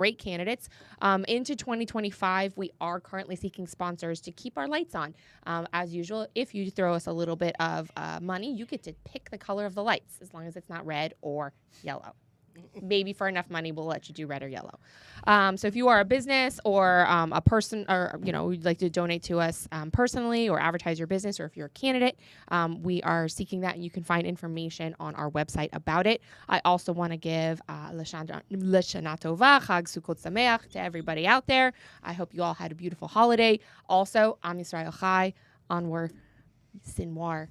great candidates. Into 2025, we are currently seeking sponsors to keep our lights on. As usual, if you throw us a little bit of money, you get to pick the color of the lights as long as it's not red or yellow. Maybe for enough money, we'll let you do red or yellow. So if you are a business or a person, or you'd like to donate to us personally or advertise your business, or if you're a candidate, we are seeking that, and you can find information on our website about it. I also want to give L'Shana Tova, Chag Sukkot Sameach to everybody out there. I hope you all had a beautiful holiday. Also, Am Yisrael Chai, Onward, Sinwar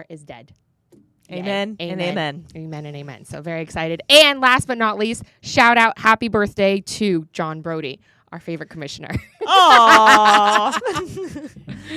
is dead. Amen. Amen. And amen. Amen and amen. So very excited. And last but not least, shout out, happy birthday to John Brody, our favorite commissioner. Aww.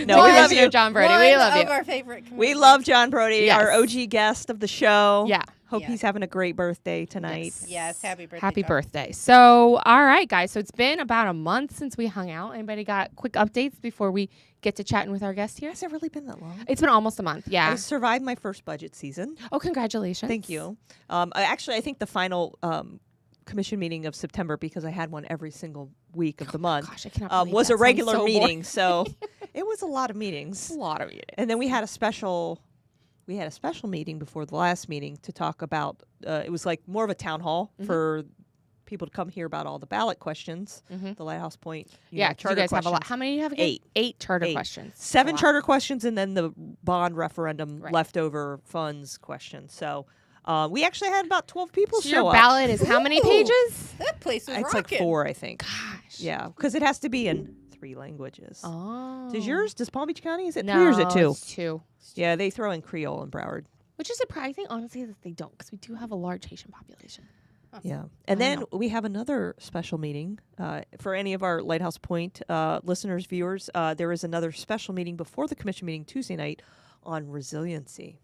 No, we love you, John Brody. We love you. Our favorite commissioners. We love John Brody, Yes. our OG guest of the show. Yeah. Hope he's having a great birthday tonight. Yes, happy birthday. Happy John. birthday. So, all right, guys. So it's been about a month since we hung out. Anybody got quick updates before we get to chatting with our guest here? Has it really been that long? It's been almost a month. Yeah. I survived my first budget season. Oh, congratulations. Thank you. Actually, I think the final commission meeting of September, because I had one every single week of the month, Gosh, I cannot believe was that a regular sounds so meeting. boring. So it was a lot of meetings. A lot of it. And then we had a special meeting before the last meeting to talk about, it was like more of a town hall for people to come hear about all the ballot questions, the Lighthouse Point Yeah, 'cause charter you guys have a lot. questions. How many do you have again? 8 charter Eight. questions. 7 A lot. charter questions, and then the bond referendum Right. leftover funds question. So we actually had about 12 people So show your up. ballot is how many Ooh. pages? That place was It's rocking. like 4, I think. Gosh. Yeah, because it has to be in 3 languages. Oh. Does yours? Does Palm Beach County? Is it No, 3 or is it 2? it's 2. Yeah, they throw in Creole in Broward. Which is surprising, honestly, that they don't, because we do have a large Haitian population. Yeah. And I then know. we have another special meeting for any of our Lighthouse Point listeners, viewers. There is another special meeting before the commission meeting Tuesday night on resiliency.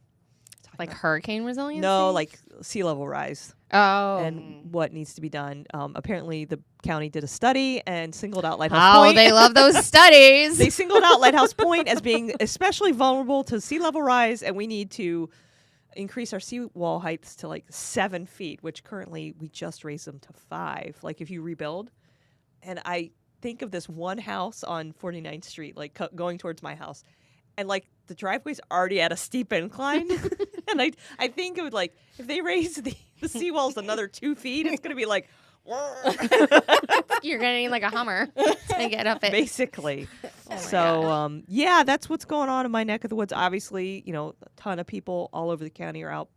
Like hurricane resiliency? No, like sea level rise Oh. and what needs to be done. Apparently, the county did a study and singled out Lighthouse Oh, Point. they love those studies. They singled out Lighthouse Point as being especially vulnerable to sea level rise, and we need to increase our seawall heights to like 7 feet, which currently we just raised them to 5. Like if you rebuild, and I think of this one house on 49th Street, like going towards my house, and like the driveway's already at a steep incline, and I think it would like if they raise the seawalls another 2 feet, it's gonna be like. You're going to need like a Hummer to get up it. Basically. Oh my So, yeah, that's what's going on in my neck of the woods. Obviously, a ton of people all over the county are out,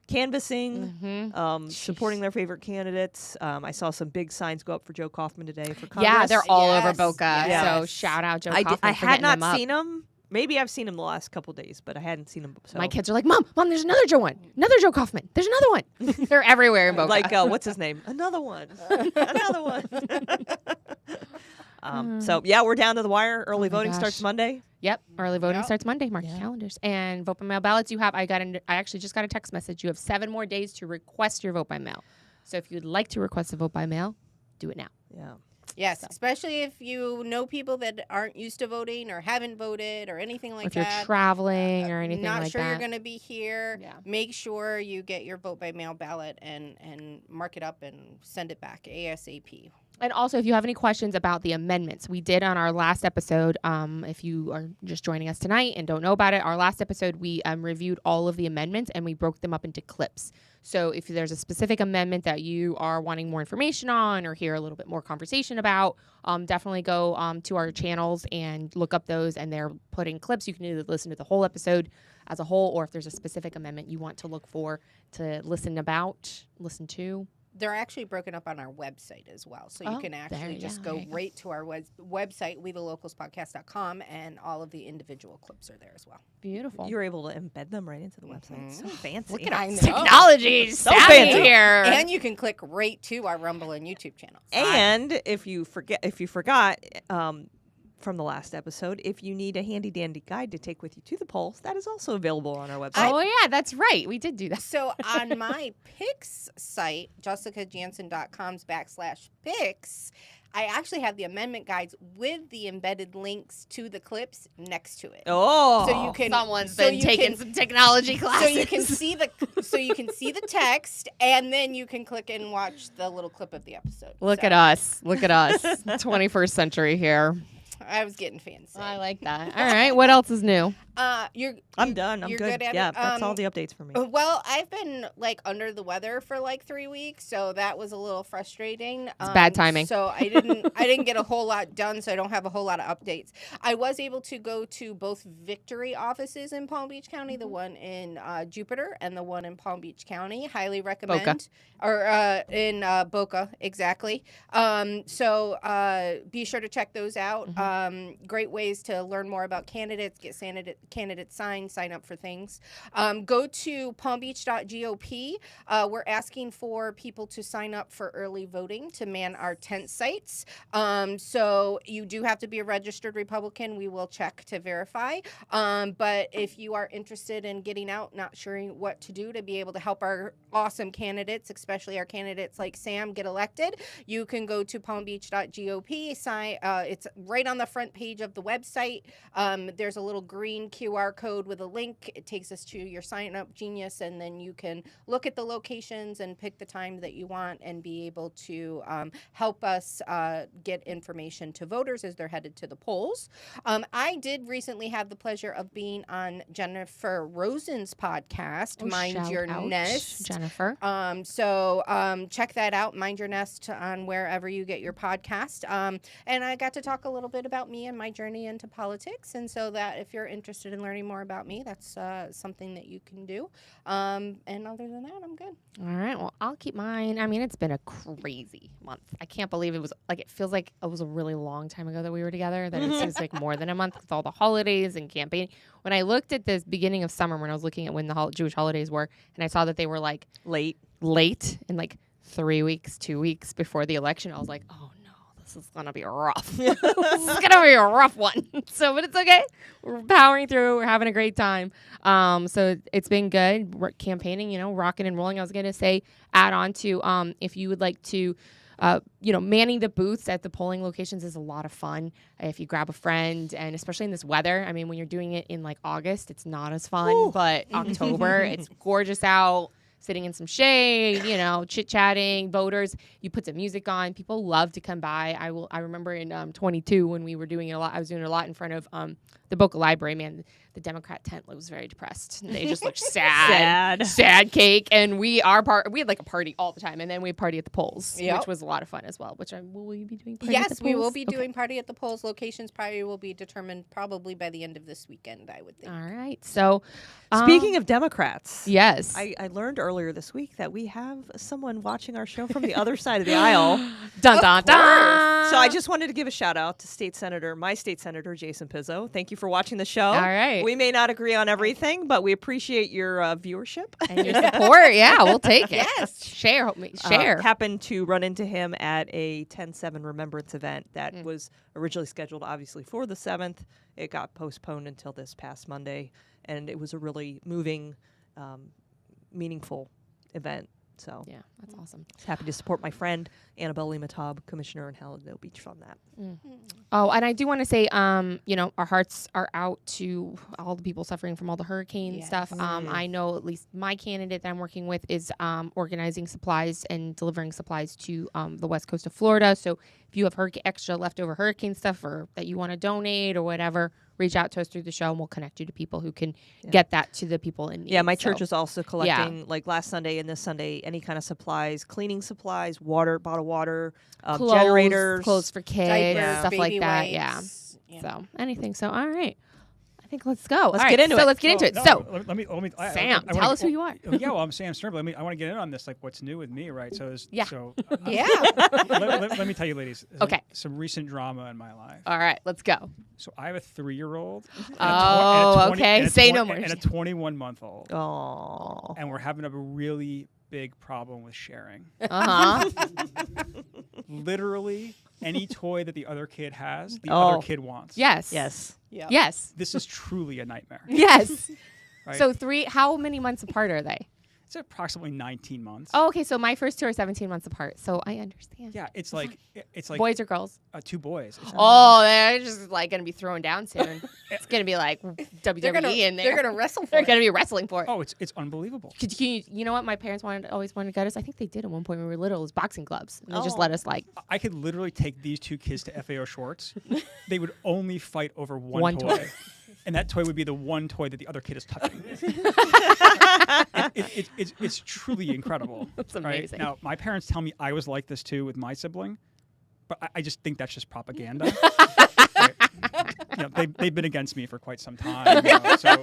canvassing, supporting their favorite candidates. I saw some big signs go up for Joe Kaufman today for Congress. Yeah, they're all over Yes, Boca. yes. So shout out Joe I Kaufman for had getting not them up. seen them. Maybe I've seen him the last couple days, but I hadn't seen him. So. My kids are like, Mom, there's another Joe one. Another Joe Kaufman. There's another one. They're everywhere in Boca. Like, what's his name? Another one. Another one. So, yeah, we're down to the wire. Early my voting gosh. starts Monday. Yep. Early voting Yep. starts Monday. Mark your calendars. And vote by mail ballots you have. I actually just got a text message. You have 7 more days to request your vote by mail. So if you'd like to request a vote by mail, do it now. Yeah. Yes, especially if you know people that aren't used to voting or haven't voted or anything like if you're that. traveling or anything Not like sure that. you're going to be here. Yeah. Make sure you get your vote by mail ballot and mark it up and send it back ASAP. And also, if you have any questions about the amendments, we did on our last episode, if you are just joining us tonight and don't know about it, our last episode, we reviewed all of the amendments and we broke them up into clips. So if there's a specific amendment that you are wanting more information on or hear a little bit more conversation about, definitely go to our channels and look up those, and they're put in clips. You can either listen to the whole episode as a whole, or if there's a specific amendment you want to look for to listen to. They're actually broken up on our website as well. So you can actually just go right to our website, WeTheLocalsPodcast.com, and all of the individual clips are there as well. Beautiful. You were able to embed them right into the website. So fancy. Look at I us. know. Technology savvy fancy. here. And you can click right to our Rumble and YouTube channels. And if you forgot from the last episode, if you need a handy dandy guide to take with you to the polls, that is also available on our website. Oh, yeah, that's right. We did do that. So on my picks site, jessicajansen.com's /picks, I actually have the amendment guides with the embedded links to the clips next to it. Oh, So you can Someone's been taking some technology classes. So you can see the text, and then you can click and watch the little clip of the episode. Look at us. Look at us. 21st century here. I was getting fancy. I like that. All right. What else is new? I'm done. I'm you're good. at Yeah, it? that's all the updates for me. Well, I've been under the weather for 3 weeks, so that was a little frustrating. It's bad timing. So I didn't get a whole lot done, so I don't have a whole lot of updates. I was able to go to both Victory offices in Palm Beach County, the one in Jupiter and the one in Palm Beach County. Highly recommend. Boca. Or in Boca, exactly. So be sure to check those out. Great ways to learn more about candidates, get candidate signed, sign up for things. Go to palmbeach.gop. We're asking for people to sign up for early voting to man our tent sites. So you do have to be a registered Republican. We will check to verify. But if you are interested in getting out, not sure what to do to be able to help our awesome candidates, especially our candidates like Sam, get elected, you can go to palmbeach.gop. It's right on the front page of the website. There's a little green QR code with a link. It takes us to your sign up genius, and then you can look at the locations and pick the time that you want and be able to help us get information to voters as they're headed to the polls. I did recently have the pleasure of being on Jennifer Rosen's podcast, Mind Your Nest. Jennifer. So check that out, Mind Your Nest, on wherever you get your podcast. And I got to talk a little bit about me and my journey into politics. And so that if you're interested in learning more about me, that's something that you can do. And other than that, I'm good. All right. Well, I'll keep mine. I mean, it's been a crazy month. I can't believe it was it feels like it was a really long time ago that we were together, that it seems like more than a month with all the holidays and campaigning. When I looked at this beginning of summer, when I was looking at when the Jewish holidays were, and I saw that they were late and 3 weeks, 2 weeks before the election, I was like, oh no, this is going to be rough. This is going to be a rough one. So, but it's okay. We're powering through. We're having a great time. So it's been good. We're campaigning, rocking and rolling. I was going to say, add on to, if you would like to, manning the booths at the polling locations is a lot of fun. If you grab a friend, and especially in this weather, I mean, when you're doing it in August, it's not as fun, Ooh. but October, it's gorgeous out. Sitting in some shade, chit-chatting, voters. You put some music on. People love to come by. I remember in 22 when we were doing it a lot. I was doing it a lot in front of the Boca Library. Man, the Democrat tent was very depressed. They just looked sad cake. And we had a party all the time, and then we party at the polls, which was a lot of fun as well. Will you be doing party at the polls? Yes, we will be doing party at the polls. Locations probably will be determined probably by the end of this weekend, I would think. All right. So, speaking of Democrats, yes, I learned earlier this week that we have someone watching our show from the other side of the aisle. Dun dun dun. So I just wanted to give a shout out to my state senator, Jason Pizzo. Thank you for watching the show. All right. We may not agree on everything, but we appreciate your viewership and your support. Yeah, we'll take it. Yes. Share. Happened to run into him at a 10/7 remembrance event that was originally scheduled, obviously, for the 7th. It got postponed until this past Monday, and it was a really moving, meaningful event. So yeah, that's awesome. Happy to support my friend Annabelle Limatab, commissioner in Hallandale Beach, from that. Oh, and I do want to say, our hearts are out to all the people suffering from all the hurricane stuff. I know at least my candidate that I'm working with is organizing supplies and delivering supplies to the west coast of Florida. So if you have extra leftover hurricane stuff or that you want to donate or whatever, reach out to us through the show and we'll connect you to people who can get that to the people in need. Yeah, my church is also collecting, last Sunday and this Sunday, any kind of supplies, cleaning supplies, bottled water, generators. Clothes for kids, diapers, stuff like that. wipes. Yeah. So anything. So, all right. I think let's go. Let's get into it. Let's get into it. So, let me. Sam, tell us who you are. Yeah, well, I'm Sam Stern. But I want to get in on this, what's new with me, right? So, let me tell you, ladies. Okay. Some recent drama in my life. All right, let's go. So I have a 3-year-old. Okay. Say no more. And a 21-month-old. Oh. And we're having a really big problem with sharing. Literally, any toy that the other kid has, the other kid wants. Yes. Yep. Yes. This is truly a nightmare. Yes. Right? So how many months apart are they? It's approximately 19 months. Oh, okay. So my first two are 17 months apart. So I understand. Yeah, it's like Boys or girls? 2 boys. Oh, they're just like going to be thrown down soon. It's going to be like WWE in there. They're gonna wrestle for They're it. going to be wrestling for it. Oh, it's unbelievable. You know what my parents always wanted to get us? I think they did at one point when we were little. Was boxing gloves. And they just Oh. let us like I could literally take these 2 kids to FAO Schwartz. They would only fight over one One toy. toy. And that toy would be the one toy that the other kid is touching. It's truly incredible. That's right? amazing. Now, my parents tell me I was like this too with my sibling, but I just think that's just propaganda. Right? They've been against me for quite some time. So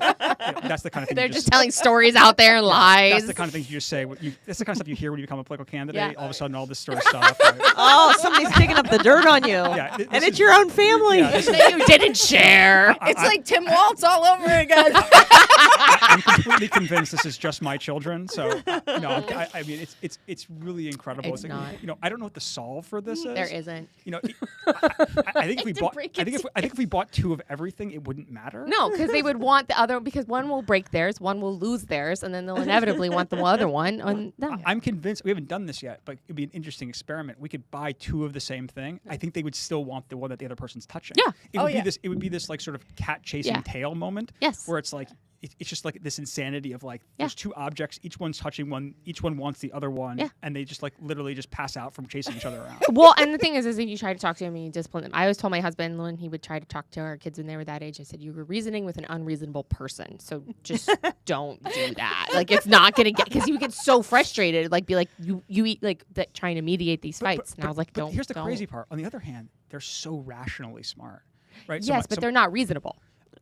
that's the kind of thing they're you just telling stories out there and lies. That's the kind of things you just say. That's the kind of stuff you hear when you become a political candidate. Yeah. All of a sudden, all this sort of stuff. Right? Oh, somebody's digging up the dirt on you. Yeah, And it's your own family. Yeah, this is- that you didn't share. It's like Tim Waltz all over again. I'm completely convinced this is just my children. So I mean, it's really incredible. It's like, not. I don't know what the solve for this is. There isn't. I think if we To bought, break I it think if we bought 2 of everything, it wouldn't matter. No, because they would want the other, because one will break theirs, one will lose theirs, and then they'll inevitably want the other one. And no. I'm convinced we haven't done this yet, but it'd be an interesting experiment. We could buy 2 of the same thing. I think they would still want the one that the other person's touching. Yeah. It would be yeah. this. It would be this like sort of cat chasing Yeah. tail moment. Yes. Where it's like it's just like this insanity of like there's 2 objects, each one's touching one, each one wants the other one, Yeah. and they just like literally just pass out from chasing each other around. Well, and the thing is if you try to talk to him and you discipline them. I always told my husband when he would try to talk to our kids when they were that age, I said, you were reasoning with an unreasonable person. So just don't do that. Like, it's not going to get, because he would get so frustrated, like, be like, you eat, like, that trying to mediate these fights. And I was like, But don't. here's the don't. crazy part. On the other hand, they're so rationally smart, right? Yes, but they're not reasonable.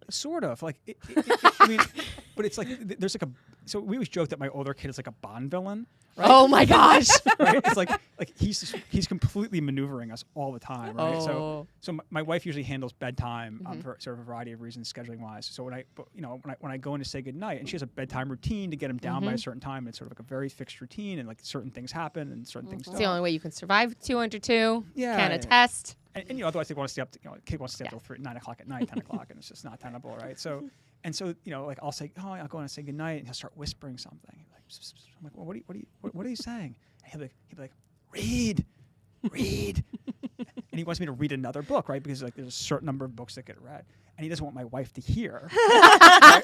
Sort of like I mean, but it's like there's like a. So we always joke that my older kid is like a Bond villain. Right? Oh my gosh. Right? It's like he's completely maneuvering us all the time, right? Oh. So my wife usually handles bedtime for sort of a variety of reasons, scheduling wise. So when I go in to say goodnight, and she has a bedtime routine to get him down by a certain time, and it's sort of like a very fixed routine, and like certain things happen and certain things It's don't. the only way you can survive 2 under 2. Yeah, Can yeah. attest. And otherwise they want to stay up. Kid wants to stay up till 9 o'clock at night, 10 o'clock, and it's just not tenable, right? So, like I'll say, oh, I'll go in and say goodnight, and he'll start whispering something. Like, I'm like, well, what are you saying? And he'll be like, read, and he wants me to read another book, right? Because like there's a certain number of books that get read, and he doesn't want my wife to hear. Right?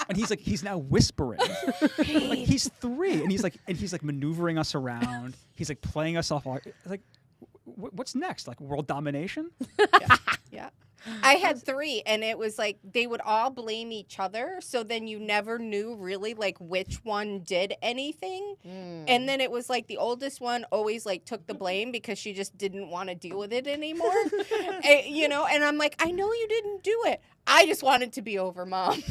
And he's now whispering, like he's 3, and he's like maneuvering us around. He's like playing us off. Like, what's next? Like world domination? Yeah. I had 3, and it was like they would all blame each other. So then you never knew really like which one did anything. And then it was like the oldest one always like took the blame because she just didn't want to deal with it anymore. And I'm like, I know you didn't do it. I just wanted to be over, Mom.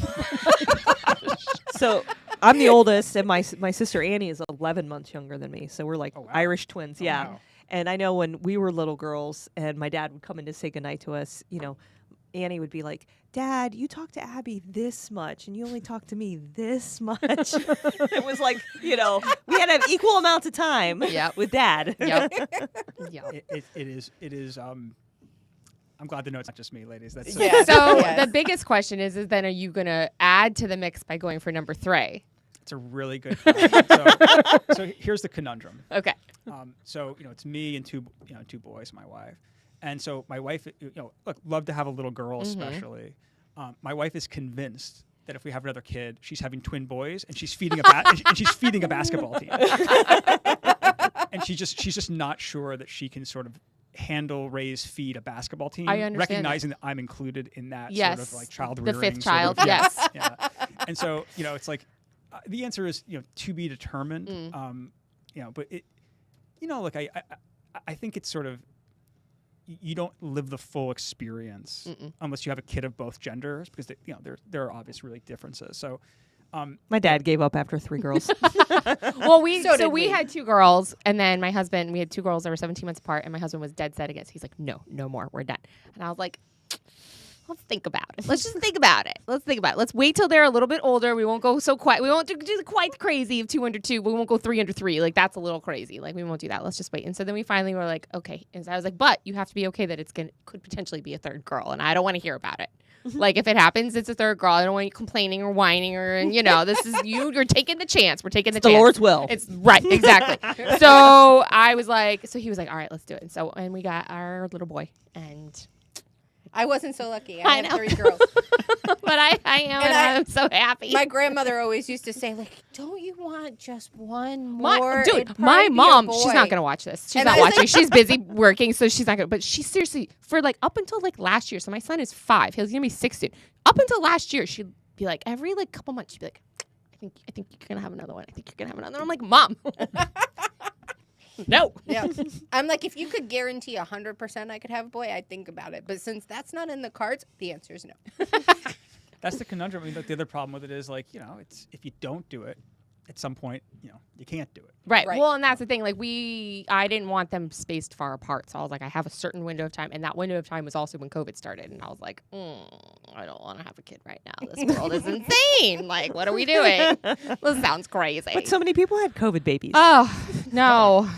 So I'm the oldest, and my sister Annie is 11 months younger than me. So we're like wow. Irish twins. Oh, Yeah. wow. And I know when we were little girls and my dad would come in to say goodnight to us, Annie would be like, Dad, you talk to Abby this much and you only talk to me this much. It was like, we had to have equal amounts of time with Dad. Yep. It is. I'm glad to know it's not just me, ladies. That's So Yes. the biggest question is then are you going to add to the mix by going for number 3? It's a really good question. So here's the conundrum. Okay. So it's me and two boys, my wife, and so my wife, look, love to have a little girl, especially. My wife is convinced that if we have another kid, she's having twin boys, and she's feeding a basketball team, and she's just not sure that she can sort of handle, raise, feed a basketball team. I understand recognizing that I'm included in that Yes. sort of like child The rearing. 5th sort child, of- yes. Yeah. And so it's like the answer is to be determined. But it look, I think it's sort of you don't live the full experience unless you have a kid of both genders, because there are obvious really differences. So My dad gave up after 3 girls. Well, So so did we we. had 2 girls, and then my husband, we had 2 girls that were 17 months apart, and my husband was dead set against. He's like, no more, we're done. And I was like, let's think about it. Let's just think about it. Let's wait till they're a little bit older. We won't go so quiet. We won't do the quite crazy of 2 under 2. We won't go 3 under 3. Like, that's a little crazy. Like, we won't do that. Let's just wait. And so then we finally were like, okay. And so I was like, but you have to be okay that could potentially be a 3rd girl, and I don't want to hear about it. Like if it happens, it's a third girl. I don't want you complaining or whining or, and this is you're taking the chance. We're taking the The chance. Lord's will. It's right, exactly. So I was like, so he was like, all right, let's do it. And we got our little boy, and I wasn't so lucky. I I have know. 3 girls. but I am, and I'm so happy. My grandmother always used to say, like, don't you want just one more? Dude, It'd my probably be a mom, she's not boy." gonna watch this. She's And not I was watching. She's busy working, so she's not gonna. But she seriously, for like up until like last year. So my son is 5. He's gonna be 6 soon. Up until last year, she'd be like every like couple months, she'd be like, I think you're gonna have another one. I think you're gonna have another one. I'm like, Mom. No. Yeah. I'm like, if you could guarantee 100% I could have a boy, I'd think about it. But since that's not in the cards, the answer is no. That's the conundrum. I mean, the other problem with it is like, it's if you don't do it, at some point, you can't do it. Right. Right. Well, and that's the thing. Like I didn't want them spaced far apart. So I was like, I have a certain window of time. And that window of time was also when COVID started. And I was like, I don't want to have a kid right now. This world is insane. Like, what are we doing? This sounds crazy. But so many people had COVID babies. Oh, no.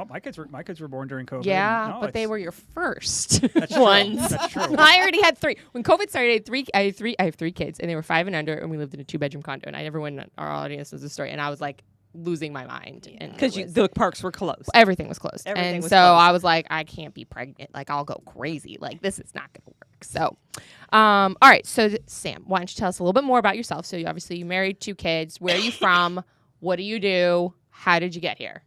My kids were born during COVID. Yeah, No, but they were your first That's true. ones. That's true. I already had 3. When COVID started, I have 3 kids, and they were 5 and under, and we lived in a 2-bedroom condo. And everyone in our audience knows the story, and I was like losing my mind. Because the parks were closed. Everything was closed. Everything and was so closed. I was like, I can't be pregnant. Like, I'll go crazy. Like, this is not going to work. So, all right. So, Sam, why don't you tell us a little bit more about yourself? So, you married 2 kids. Where are you from? What do you do? How did you get here?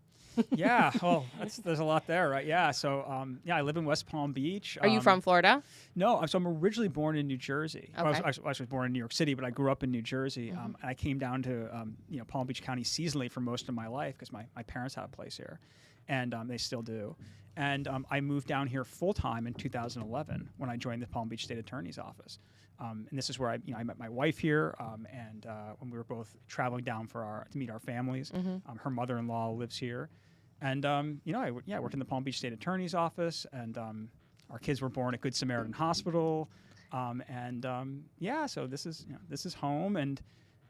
Yeah, well, there's a lot there, right? Yeah, so I live in West Palm Beach. Are you from Florida? No, so I'm originally born in New Jersey. Okay. I was born in New York City, but I grew up in New Jersey, and I came down to Palm Beach County seasonally for most of my life because my parents had a place here, and they still do. And I moved down here full time in 2011 when I joined the Palm Beach State Attorney's Office. And this is where I met my wife here, and when we were both traveling down to meet our families. Her mother-in-law lives here. And, I worked in the Palm Beach State Attorney's Office, and our kids were born at Good Samaritan Hospital. So this is home. And,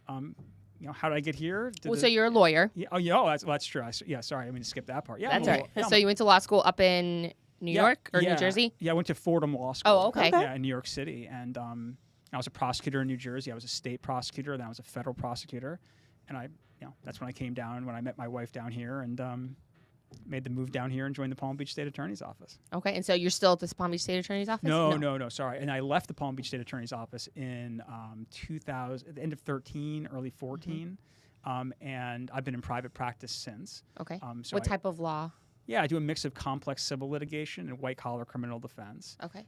how did I get here? So you're a lawyer. Yeah, that's true. Sorry, I mean to skip that part. Yeah, That's right. So you went to law school up in New York or New Jersey? Yeah, I went to Fordham Law School. Oh, okay. Okay. Yeah, in New York City. And I was a prosecutor in New Jersey. I was a state prosecutor. Then I was a federal prosecutor. And that's when I came down, when I met my wife down here, and made the move down here and joined the Palm Beach State Attorney's Office. Okay, and so you're still at the Palm Beach State Attorney's Office? No, sorry. And I left the Palm Beach State Attorney's Office in 2000, at the end of 13, early 14. And I've been in private practice since. Okay. So what type of law? Yeah, I do a mix of complex civil litigation and white-collar criminal defense. Okay.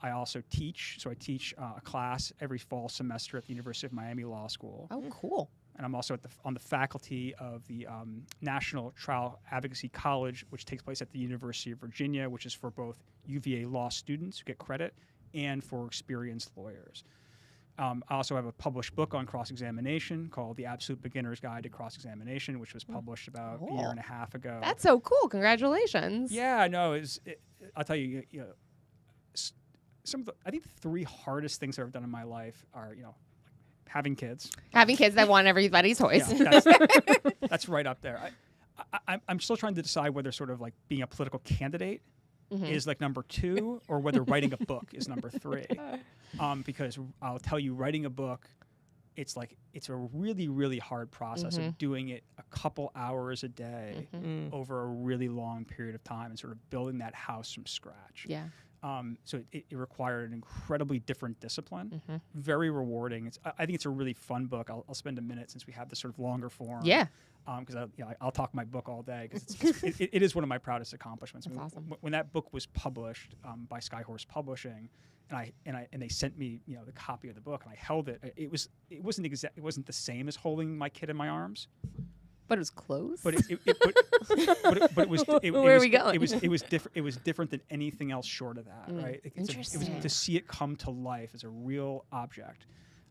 I also teach. So I teach a class every fall semester at the University of Miami Law School. Oh, cool. And I'm also on the faculty of the National Trial Advocacy College, which takes place at the University of Virginia, which is for both UVA law students who get credit and for experienced lawyers. I also have a published book on cross-examination called The Absolute Beginner's Guide to Cross-Examination, which was published about a year and a half ago. That's so cool. Congratulations. Yeah, no, I'll tell you, I think the 3 hardest things I've ever done in my life are, having kids. Having kids that want everybody's toys. Yeah, that's right up there. I'm still trying to decide whether sort of like being a political candidate is like number 2 or whether writing a book is number 3. Because I'll tell you, writing a book, it's a really, really hard process of doing it a couple hours a day over a really long period of time and sort of building that house from scratch. Yeah. So it required an incredibly different discipline, very rewarding. I think it's a really fun book. I'll spend a minute since we have this sort of longer form. Yeah. Because I'll talk my book all day because it is one of my proudest accomplishments. That's awesome. When that book was published by Skyhorse Publishing, and they sent me the copy of the book and I held it. It wasn't the same as holding my kid in my arms. But it was close. But it was. Where are we going? It was different. It was different than anything else short of that, right? Interesting. To see it come to life as a real object.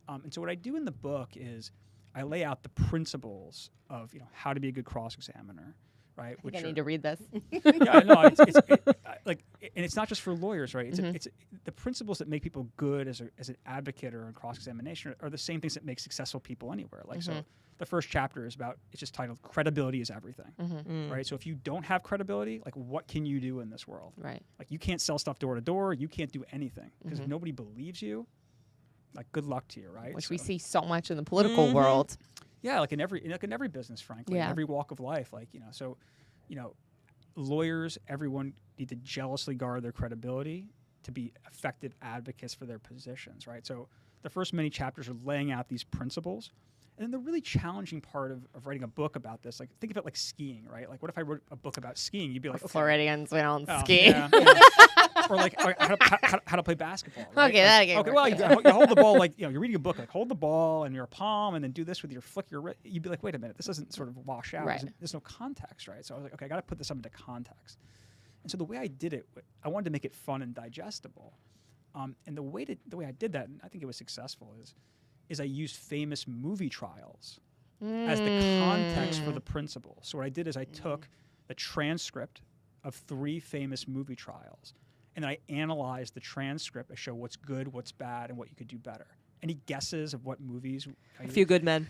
And so what I do in the book is I lay out the principles of how to be a good cross-examiner, right? I need to read this. Yeah, no, and it's not just for lawyers, right? It's the principles that make people good as an advocate or in cross-examination are the same things that make successful people anywhere. So the first chapter is it's just titled "Credibility is Everything," right? So if you don't have credibility, like what can you do in this world? Right. Like you can't sell stuff door to door. You can't do anything because if nobody believes you, Like, good luck to you, right? Which we see so much in the political world. Yeah, like in every business, frankly, in Yeah. every walk of life, like, so, lawyers, everyone need to jealously guard their credibility to be effective advocates for their positions, right? So the first many chapters are laying out these principles. And then the really challenging part of writing a book about this, like, think of it like skiing, right? Like, what if I wrote a book about skiing? You'd be like, okay, Floridians, we don't oh, ski. yeah, or like how to play basketball. Right? Okay, that can Okay, work. well, you hold the ball like, you're reading a book, like, hold the ball in your palm and then do this with your flick your wrist. You'd be like, wait a minute, this doesn't sort of wash out. Right. There's no context, right? So I was like, okay, I got to put this into context. And so the way I did it, I wanted to make it fun and digestible. And the way I did that, and I think it was successful, is I used famous movie trials as the context for the principle. So what I did is I took the transcript of 3 famous movie trials, and I analyzed the transcript to show what's good, what's bad, and what you could do better. Any guesses of what movies? A Few Good Men.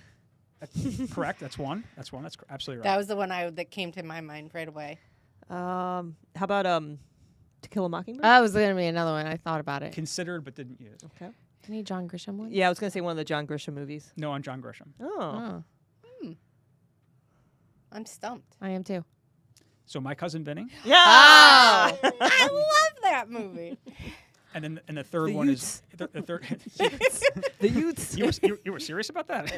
That's correct. That's one. That's absolutely right. That was the one that came to my mind right away. How about To Kill a Mockingbird? That was going to be another one. I thought about it. Considered but didn't use. Okay. Any John Grisham one? Yeah, I was gonna say one of the John Grisham movies. No, on John Grisham. Oh. I'm stumped. I am too. So My Cousin Vinny, Yeah. I love that movie. and then the third The one Utes. is the third. The Utes. You were serious about that?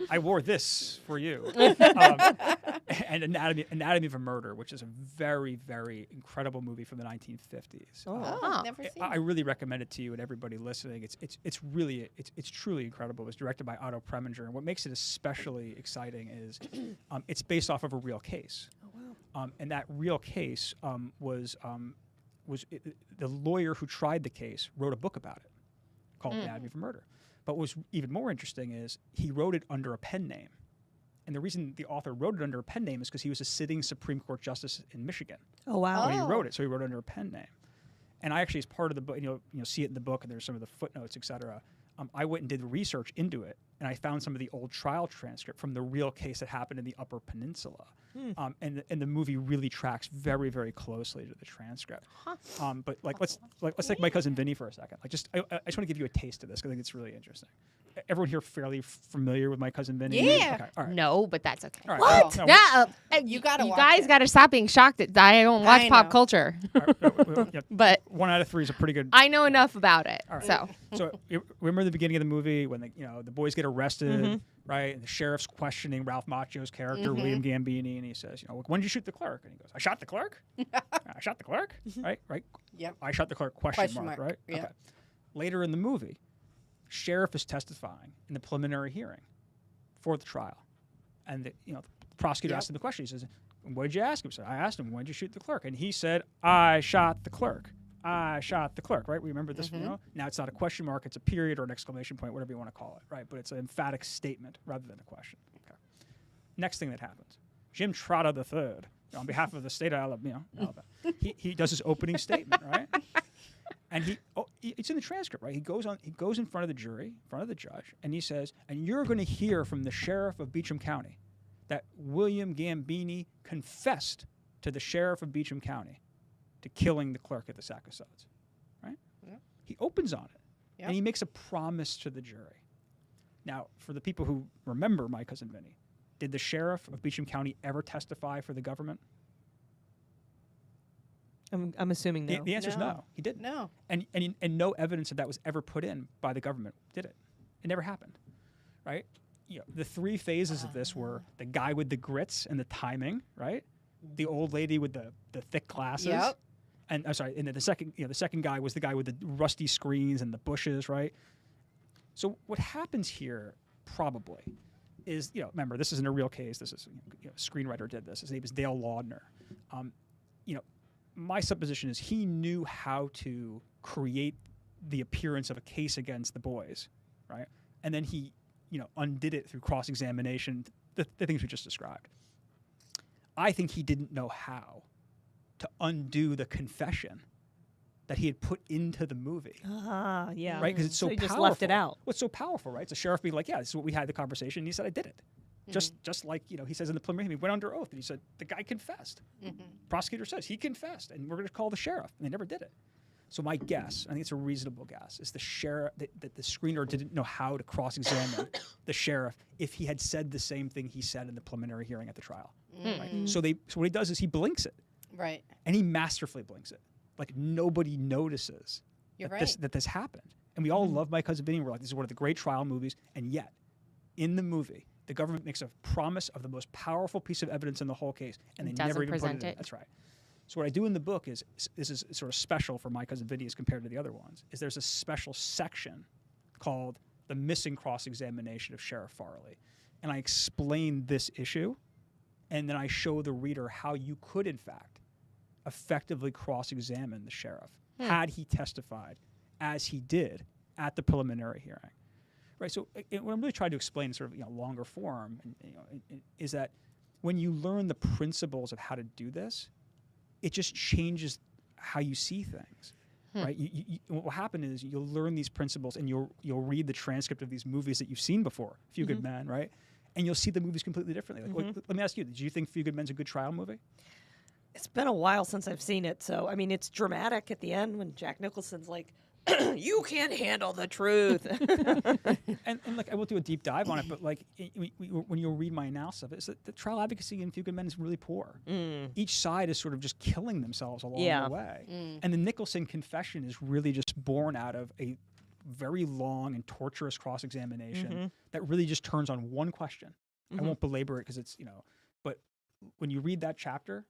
I wore this for you. And Anatomy of a Murder, which is a very, very incredible movie from the 1950s. Oh, Oh. never seen I it. really recommend it to you and everybody listening. It's truly incredible. It was directed by Otto Preminger, and what makes it especially exciting is it's based off of a real case. Oh wow. And that real case was the lawyer who tried the case wrote a book about it called Anatomy of a Murder. But what was even more interesting is he wrote it under a pen name. And the reason the author wrote it under a pen name is because he was a sitting Supreme Court justice in Michigan Oh wow. when he wrote it. So he wrote it under a pen name. And I actually, as part of the book, see it in the book, and there's some of the footnotes, et cetera. I went and did research into it, and I found some of the old trial transcript from the real case that happened in the Upper Peninsula. And the movie really tracks very, very closely to the transcript. But let's take My Cousin Vinny for a second. I just want to give you a taste of this because I think it's really interesting. Everyone here fairly familiar with My Cousin Vinny? Yeah. Okay. All right. No, but that's okay. All right. What? No, Yeah, You gotta You watch guys it. got to stop being shocked that I don't watch I pop know. culture. yeah, But 1 out of 3 is a pretty good. I know enough about it. All right. So So remember the beginning of the movie when the boys get arrested, right? And the sheriff's questioning Ralph Macchio's character, William Gambini, and he says, when did you shoot the clerk? And he goes, I shot the clerk. I shot the clerk. Right. Yep. I shot the clerk. Question mark. Right. Yeah. Okay. Later in the movie, sheriff is testifying in the preliminary hearing for the trial, and the prosecutor asked him the question. He says, "What did you ask him?" So I asked him, "When did you shoot the clerk?" And he said, "I shot the clerk. I shot the clerk." Right? We remember this. Now it's not a question mark; it's a period or an exclamation point, whatever you want to call it. Right? But it's an emphatic statement rather than a question. Okay. Next thing that happens, Jim Trotter III, on behalf of the state of Alabama, he does his opening statement, right? And it's in the transcript, right? He goes in front of the jury, in front of the judge, and he says, "And you're going to hear from the sheriff of Beecham County that William Gambini confessed to the sheriff of Beecham County to killing the clerk at the Sack of Suds." Right? Yeah. He opens on it, Yep. and he makes a promise to the jury. Now, for the people who remember My Cousin Vinny, did the sheriff of Beecham County ever testify for the government? I'm assuming no. The answer is No. no. He didn't. No. And no evidence of that was ever put in by the government, did it? It never happened, right? The 3 phases of this were the guy with the grits and the timing, right? The old lady with the thick glasses, Yep. and I'm sorry, and then the second guy was the guy with the rusty screens and the bushes, right? So what happens here probably is, remember, this isn't a real case. This is a screenwriter did this. His name is Dale Laudner. My supposition is he knew how to create the appearance of a case against the boys, right? And then he, undid it through cross-examination, the things we just described. I think he didn't know how to undo the confession that he had put into the movie. Yeah. Right? Because it's so he powerful. just left it out. What's so powerful, right? It's the sheriff being like, yeah, this is what we had the conversation. And he said, I did it. Just like, he says in the preliminary, he went under oath and he said, the guy confessed. Prosecutor says he confessed and we're going to call the sheriff. And they never did it. So my guess, I think it's a reasonable guess, is the sheriff that the screener didn't know how to cross-examine the sheriff if he had said the same thing he said in the preliminary hearing at the trial. Right? So what he does is he blinks it, Right. and he masterfully blinks it. Like nobody notices You're that right. this happened. And we all love My Cousin Vinny. We're like, this is one of the great trial movies. And yet, in the movie, the government makes a promise of the most powerful piece of evidence in the whole case, and they Doesn't never even put present it in. it. That's right. So what I do in the book is, this is sort of special for My Cousin Vinny as compared to the other ones, is there's a special section called The Missing Cross-Examination of Sheriff Farley. And I explain this issue, and then I show the reader how you could, in fact, effectively cross-examine the sheriff had he testified as he did at the preliminary hearing. Right. So what I'm really trying to explain in sort of longer form, is that when you learn the principles of how to do this, it just changes how you see things. Right. What will happen is you'll learn these principles, and you'll read the transcript of these movies that you've seen before, Few Good Men, right? And you'll see the movies completely differently. Like, let me ask you: did you think Few Good Men's a good trial movie? It's been a while since I've seen it, so I mean, it's dramatic at the end when Jack Nicholson's like, "You can't handle the truth." And like I will do a deep dive on it, but like when you'll read my analysis of it, is that the trial advocacy in Few Good Men is really poor. Each side is sort of just killing themselves along the way, and the Nicholson confession is really just born out of a very long and torturous cross-examination that really just turns on one question. I won't belabor it because it's but when you read that chapter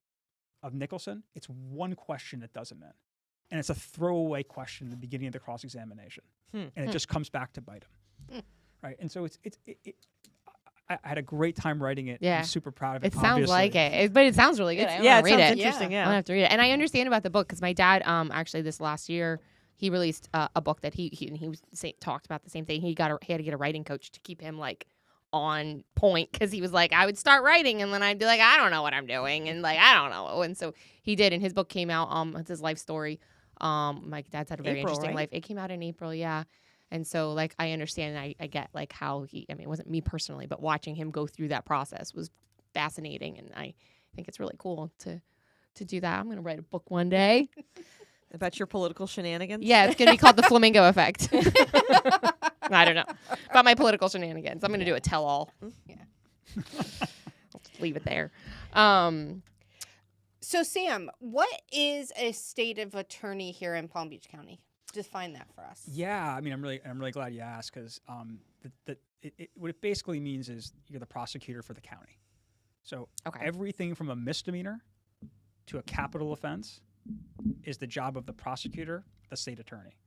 of Nicholson, it's one question that does him in. And it's a throwaway question in the beginning of the cross-examination. And it just comes back to bite him. Right? And so I had a great time writing it. Yeah. I'm super proud of it. It sounds obviously. like it, but it sounds really good. I Yeah, want it to read sounds it. interesting. I'm Yeah. gonna have to read it, and I understand about the book because my dad, actually, this last year, he released a book that he talked about the same thing. He had to get a writing coach to keep him like on point because he was like, I would start writing and then I'd be like, I don't know what I'm doing, and like I don't know. And so he did, and his book came out. It's his life story. My dad's had a very April, interesting right? life. It came out in April, yeah. And so like I understand, and I get like how he. I mean, it wasn't me personally, but watching him go through that process was fascinating, and I think it's really cool to do that. I'm gonna write a book one day. About your political shenanigans? Yeah, it's gonna be called The Flamingo Effect. I don't know about my political shenanigans. I'm gonna do a tell-all. Yeah. I'll just leave it there. So, Sam, what is a state of attorney here in Palm Beach County? Define that for us. Yeah, I mean, I'm really glad you asked because what it basically means is you're the prosecutor for the county. So everything from a misdemeanor to a capital offense is the job of the prosecutor, the state attorney,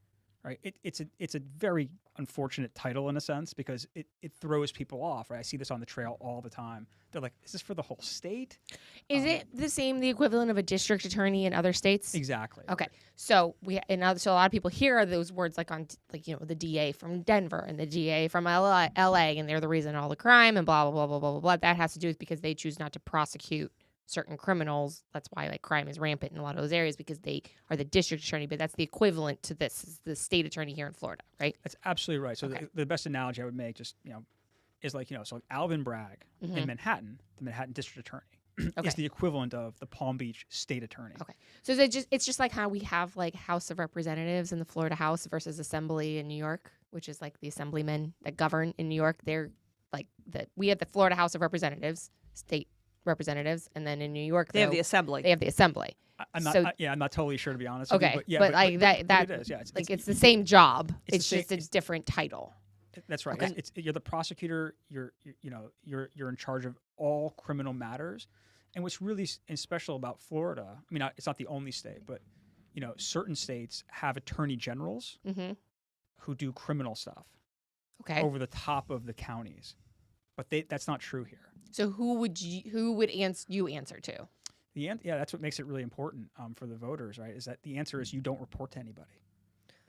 right? It's a very unfortunate title in a sense because it throws people off, right? I see this on the trail all the time. They're like, is this for the whole state? Is it the equivalent of a district attorney in other states? Exactly. Okay, so so a lot of people hear those words like on the DA from Denver and the DA from LA, and they're the reason all the crime and blah blah blah blah blah blah blah. That has to do with because they choose not to prosecute certain criminals. That's why like crime is rampant in a lot of those areas because they are the district attorney. But that's the equivalent to this is the state attorney here in Florida, right? That's absolutely right. So the best analogy I would make is like so Alvin Bragg in Manhattan, the Manhattan district attorney. Is the equivalent of the Palm Beach state attorney. Okay. So it's just like how we have like House of Representatives in the Florida House versus Assembly in New York, which is like the assemblymen that govern in New York. They're like we have the Florida House of Representatives, state representatives, and then in New York They have the assembly. They have the assembly. I'm not totally sure to be honest. Okay. With you, but it is. Yeah. It's the same job. It's It's just a different title. That's right. Okay. You're the prosecutor. You're in charge of all criminal matters. And what's really special about Florida, I mean, it's not the only state, but certain states have attorney generals who do criminal stuff over the top of the counties, but that's not true here. So who would you answer to? That's what makes it really important for the voters, right? Is that the answer is you don't report to anybody.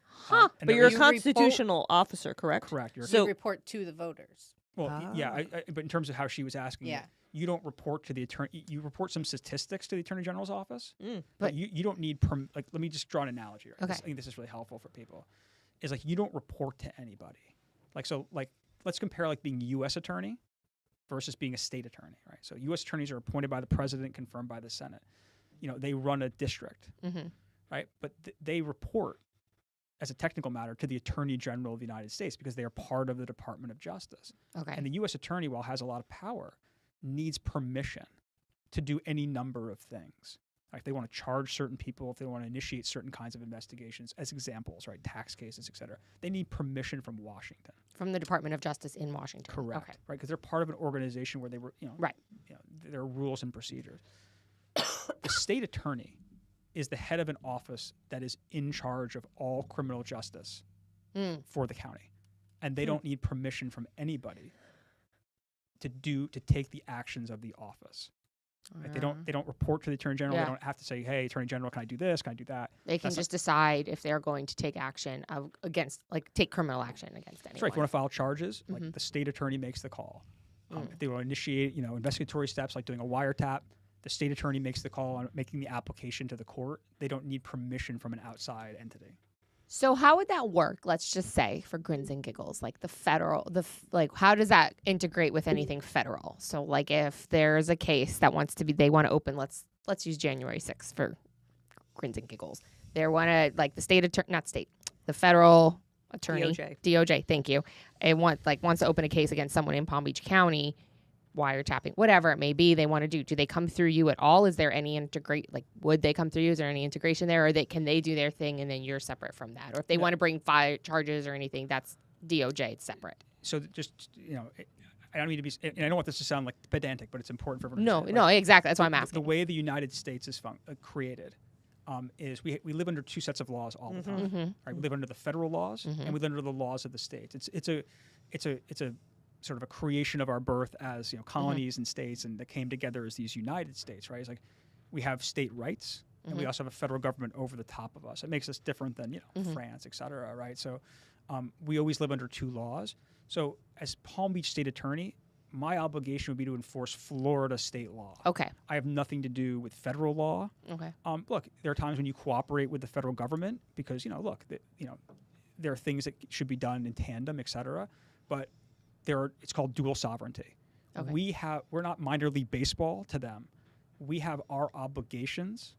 Huh. But you're a constitutional officer, correct? Correct. So you report to the voters. Well, but in terms of how she was asking, you don't report to the attorney. You report some statistics to the attorney general's office, but you don't need let me just draw an analogy. Right? Okay. I think this is really helpful for people. Is like you don't report to anybody. Let's compare like being U.S. attorney versus being a state attorney, right? So U.S. attorneys are appointed by the president, confirmed by the Senate. They run a district, right? But they report as a technical matter to the Attorney General of the United States because they are part of the Department of Justice. Okay. And the U.S. Attorney, while has a lot of power, needs permission to do any number of things. Like they want to charge certain people, if they want to initiate certain kinds of investigations, as examples, right? Tax cases, et cetera. They need permission from Washington. From the Department of Justice in Washington. Correct. Okay. Right, because they're part of an organization where they were, Right. There are rules and procedures. The state attorney is the head of an office that is in charge of all criminal justice for the county, and they don't need permission from anybody to take the actions of the office. Right? They don't report to the Attorney General. Yeah. They don't have to say, "Hey, Attorney General, can I do this? Can I do that?" They can just decide if they're going to take action take criminal action against anyone. That's right. If you want to file charges, like the state attorney makes the call. If they want to initiate, investigatory steps like doing a wiretap, the state attorney makes the call on making the application to the court. They don't need permission from an outside entity. So how would that work? Let's just say, for grins and giggles, like the federal, how does that integrate with anything federal? So like if there's a case that they want to open, let's use January 6th for grins and giggles. They want to the federal attorney, DOJ, thank you. It wants to open a case against someone in Palm Beach County, wiretapping, whatever it may be they want to do. Do they come through you at all? Is there any would they come through you? Is there any integration there? Or can they do their thing and then you're separate from that? Or if they want to bring charges or anything, that's DOJ, it's separate. So just, I don't mean to be, and I don't want this to sound like pedantic, but it's important for everyone to say. No, exactly. That's why I'm asking. The way the United States is created is we live under two sets of laws all the time. Right? We live under the federal laws and we live under the laws of the states. It's a sort of a creation of our birth as colonies and states, and that came together as these United States, right? It's like we have state rights, and we also have a federal government over the top of us. It makes us different than France, et cetera, right? So we always live under two laws. So as Palm Beach State Attorney, my obligation would be to enforce Florida state law. Okay. I have nothing to do with federal law. Okay. Look, there are times when you cooperate with the federal government because there are things that should be done in tandem, et cetera, but it's called dual sovereignty. Okay. We're not minor league baseball to them. We have our obligations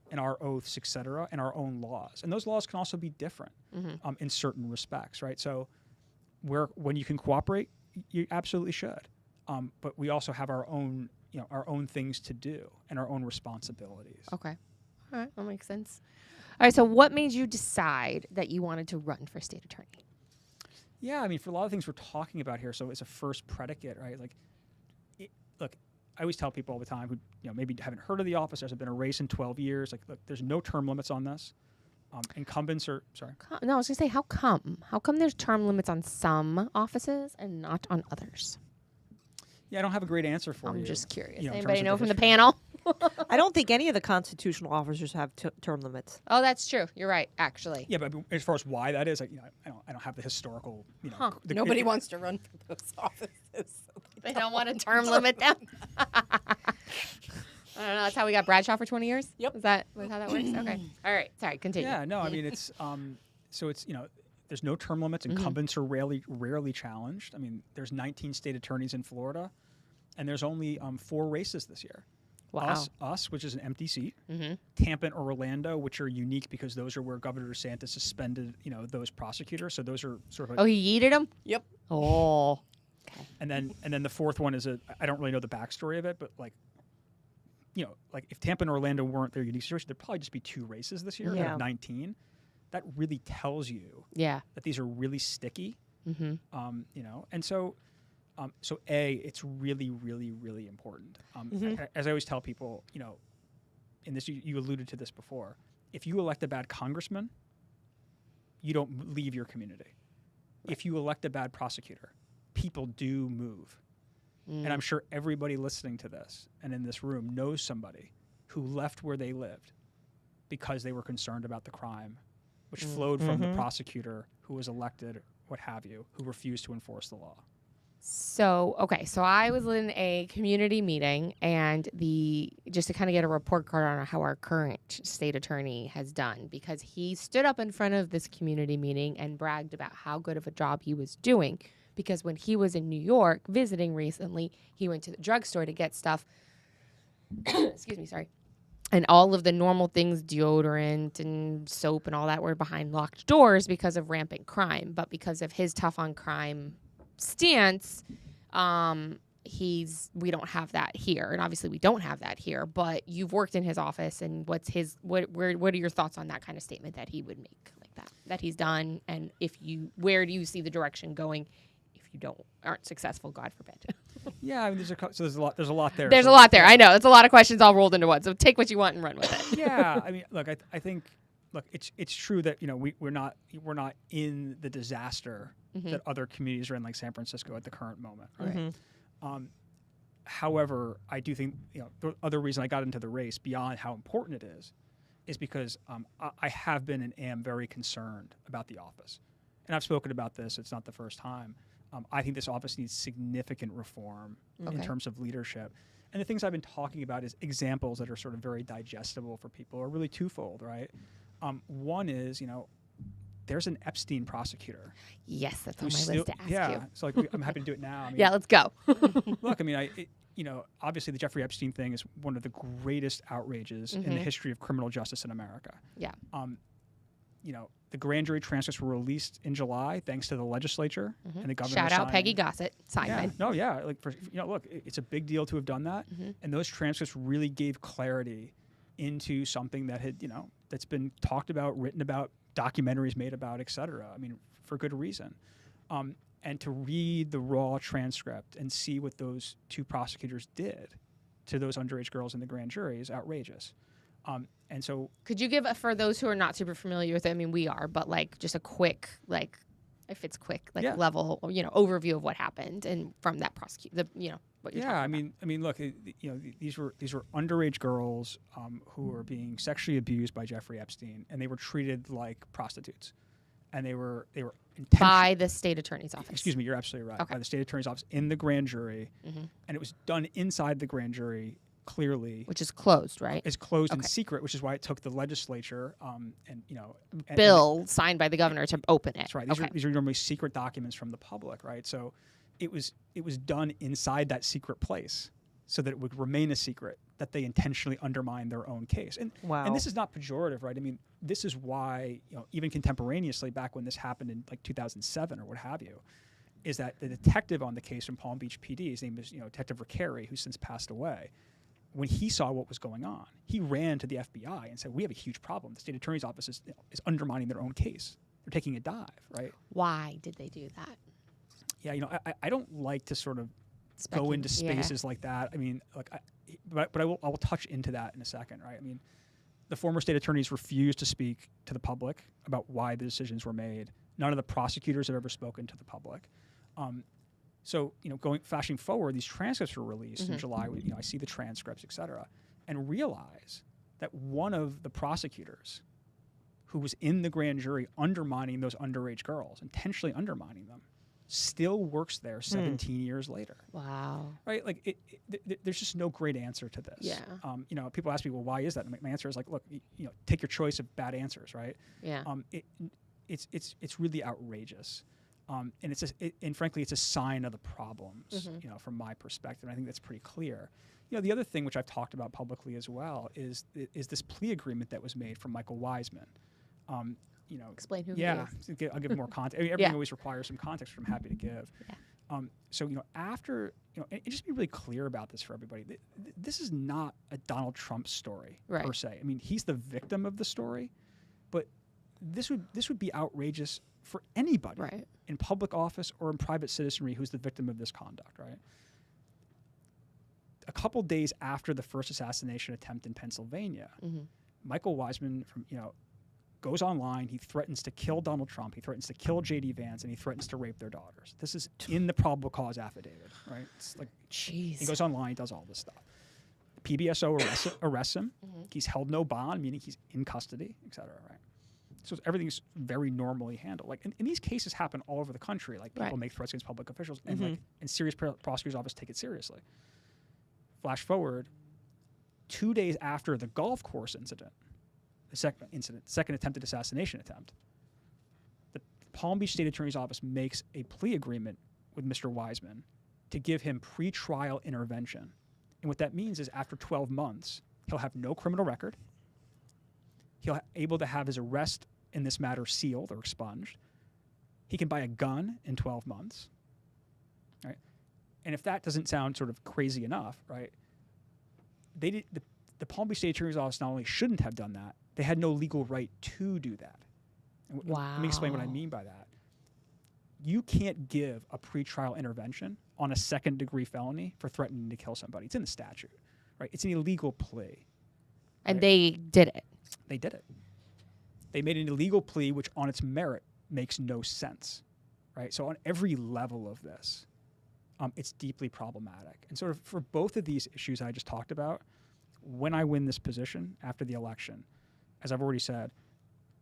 and our oaths, et cetera, and our own laws. And those laws can also be different in certain respects, right? So when you can cooperate, you absolutely should. But we also have our own things to do and our own responsibilities. Okay. All right. That makes sense. All right. So what made you decide that you wanted to run for state attorney? Yeah, I mean, for a lot of things we're talking about here, so it's a first predicate, right? Look, I always tell people all the time who maybe haven't heard of the office. There's been a race in 12 years. Look, there's no term limits on this. Incumbents are sorry. No, I was gonna say, how come? How come there's term limits on some offices and not on others? Yeah, I don't have a great answer for you. I'm just curious. In terms Anybody of know from the history. panel? I don't think any of the constitutional officers have term limits. Oh, that's true. You're right, actually. Yeah, but as far as why that is, I don't have the historical. Nobody wants to run for those offices. They don't want to term limit them. I don't know. That's how we got Bradshaw for 20 years? Yep. Is that how that works? Okay. All right. Sorry. Continue. Yeah. No. I mean, it's so it's there's no term limits. Incumbents are rarely challenged. I mean, there's 19 state attorneys in Florida, and there's only 4 races this year. Wow. Us, which is an empty seat. Tampa and Orlando, which are unique because those are where Governor DeSantis suspended those prosecutors. So those are sort of. Oh, he yeeted them? Yep. Oh. Okay. And then the fourth one is I don't really know the backstory of it, but like if Tampa and Orlando weren't their unique situation, there'd probably just be 2 races this year out of 19. That really tells you that these are really sticky. And so it's really, really, really important. As I always tell people, in this you alluded to this before. If you elect a bad congressman, you don't leave your community. If you elect a bad prosecutor, people do move. And I'm sure everybody listening to this and in this room knows somebody who left where they lived because they were concerned about the crime, which flowed from the prosecutor who was elected, what have you, who refused to enforce the law. So I was in a community meeting, and just to kind of get a report card on how our current state attorney has done, because he stood up in front of this community meeting and bragged about how good of a job he was doing. Because when he was in New York visiting recently, he went to the drugstore to get stuff. Excuse me, sorry. And all of the normal things, deodorant and soap and all that, were behind locked doors because of rampant crime. But because of his tough on crime stance, we don't have that here. And obviously we don't have that here, but you've worked in his office, and what are your thoughts on that kind of statement that he would make like that he's done? And where do you see the direction going if you aren't successful, God forbid? Yeah, I mean, there's a lot there. There's a lot there. I know it's a lot of questions all rolled into one. So take what you want and run with it. Yeah, I mean, look, I think, it's true that we're not in the disaster that other communities are in, like San Francisco at the current moment, right? However, I do think the other reason I got into the race beyond how important it is because I have been and am very concerned about the office, and I've spoken about this. It's not the first time. I think this office needs significant reform in terms of leadership. And the things I've been talking about is examples that are sort of very digestible for people are really twofold, right? One is, there's an Epstein prosecutor. Yes, that's on my list to ask you. Yeah, so I'm happy to do it now. I mean, yeah, let's go. Look, I mean, obviously the Jeffrey Epstein thing is one of the greatest outrages in the history of criminal justice in America. Yeah. The grand jury transcripts were released in July thanks to the legislature and the governor. Shout out Peggy Gossett. Simon. Yeah. No, yeah. Look, it's a big deal to have done that, and those transcripts really gave clarity into something that had, that's been talked about, written about, documentaries made about, et cetera. I mean, for good reason. And to read the raw transcript and see what those two prosecutors did to those underage girls in the grand jury is outrageous. And so, could you give, for those who are not super familiar with it, I mean, we are, but just a quick, if it's quick, level, overview of what happened and from that what you're talking about. I mean, look, these were underage girls who were being sexually abused by Jeffrey Epstein, and they were treated like prostitutes, and they were by the state attorney's office. Excuse me, you're absolutely right. Okay. By the state attorney's office in the grand jury, and it was done inside the grand jury. Clearly, which is closed, right? It's closed in secret, which is why it took the legislature bill signed by the governor to open it. That's right. These are normally secret documents from the public, right? So it was done inside that secret place, so that it would remain a secret, that they intentionally undermined their own case. And and this is not pejorative, right? I mean, this is why even contemporaneously, back when this happened in 2007 or what have you, is that the detective on the case from Palm Beach PD, his name is Detective Riccari, who's since passed away. When he saw what was going on, he ran to the FBI and said, "We have a huge problem. The state attorney's office is undermining their own case. They're taking a dive, right?" Why did they do that? Yeah, I don't like to sort of go into spaces like that. I mean, but I will touch into that in a second, right? I mean, the former state attorneys refused to speak to the public about why the decisions were made. None of the prosecutors have ever spoken to the public. So, flashing forward, these transcripts were released in July. I see the transcripts, et cetera, and realize that one of the prosecutors who was in the grand jury undermining those underage girls, intentionally undermining them, still works there 17 years later. Wow. Right? There's just no great answer to this. Yeah. People ask me, well, why is that? And my answer is look, take your choice of bad answers, right? Yeah. It's really outrageous. And frankly, it's a sign of the problems, from my perspective. And I think that's pretty clear. The other thing which I've talked about publicly as well is this plea agreement that was made from Michael Wiseman. Explain who he is. I'll give more context. Everything always requires some context, which I'm happy to give. Yeah. So after and just be really clear about this for everybody. This is not a Donald Trump story per se. I mean, he's the victim of the story, but this would be outrageous for anybody in public office or in private citizenry who's the victim of this conduct, right? A couple days after the first assassination attempt in Pennsylvania, Michael Wiseman goes online. He threatens to kill Donald Trump. He threatens to kill J.D. Vance, and he threatens to rape their daughters. This is in the probable cause affidavit, right? It's jeez. He goes online. He does all this stuff. The PBSO arrests him. He's held no bond, meaning he's in custody, et cetera, right? So everything's very normally handled. And these cases happen all over the country. People make threats against public officials, and serious prosecutors' office take it seriously. Flash forward, 2 days after the golf course incident, the second attempted assassination attempt, the Palm Beach State Attorney's Office makes a plea agreement with Mr. Wiseman to give him pretrial intervention. And what that means is after 12 months, He'll have no criminal record. He'll able to have his arrest in this matter sealed or expunged. He can buy a gun in 12 months. Right? And if that doesn't sound sort of crazy enough, right? They did the Palm Beach State Attorney's Office not only shouldn't have done that, they had no legal right to do that. And let me explain what I mean by that. You can't give a pretrial intervention on a second-degree felony for threatening to kill somebody. It's in the statute, right? It's an illegal plea. And they did it. They did it. They made an illegal plea, which on its merit makes no sense, right? So on every level of this, it's deeply problematic. And sort of for both of these issues I just talked about, when I win this position after the election, as I've already said,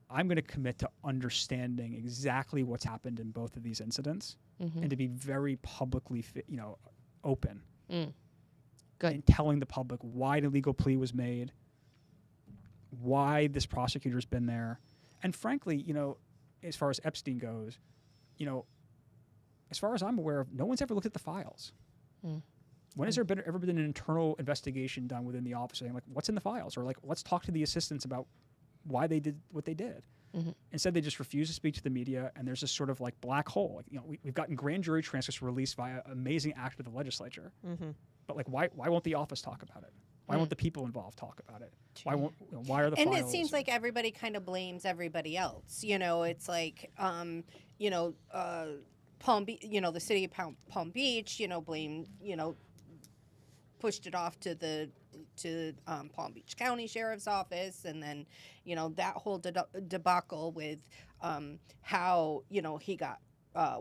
I'm going to commit to understanding exactly what's happened in both of these incidents and to be very publicly, open. Good. And telling the public why an illegal plea was made, why this prosecutor's been there. And frankly, as far as Epstein goes, as far as I'm aware of, no one's ever looked at the files. When has there ever been an internal investigation done within the office saying, like, what's in the files? Or, like, let's talk to the assistants about why they did what they did. Instead, they just refuse to speak to the media, and there's this sort of, like, black hole. Like, we've gotten grand jury transcripts released via amazing act of the legislature. But, like, why won't the office talk about it? Why won't the people involved talk about it? Why won't? Why are the and files? it seems like everybody kind of blames everybody else. It's like, Palm Beach, the city of Palm Beach, blame, pushed it off to Palm Beach County Sheriff's Office, and then that whole debacle with how he got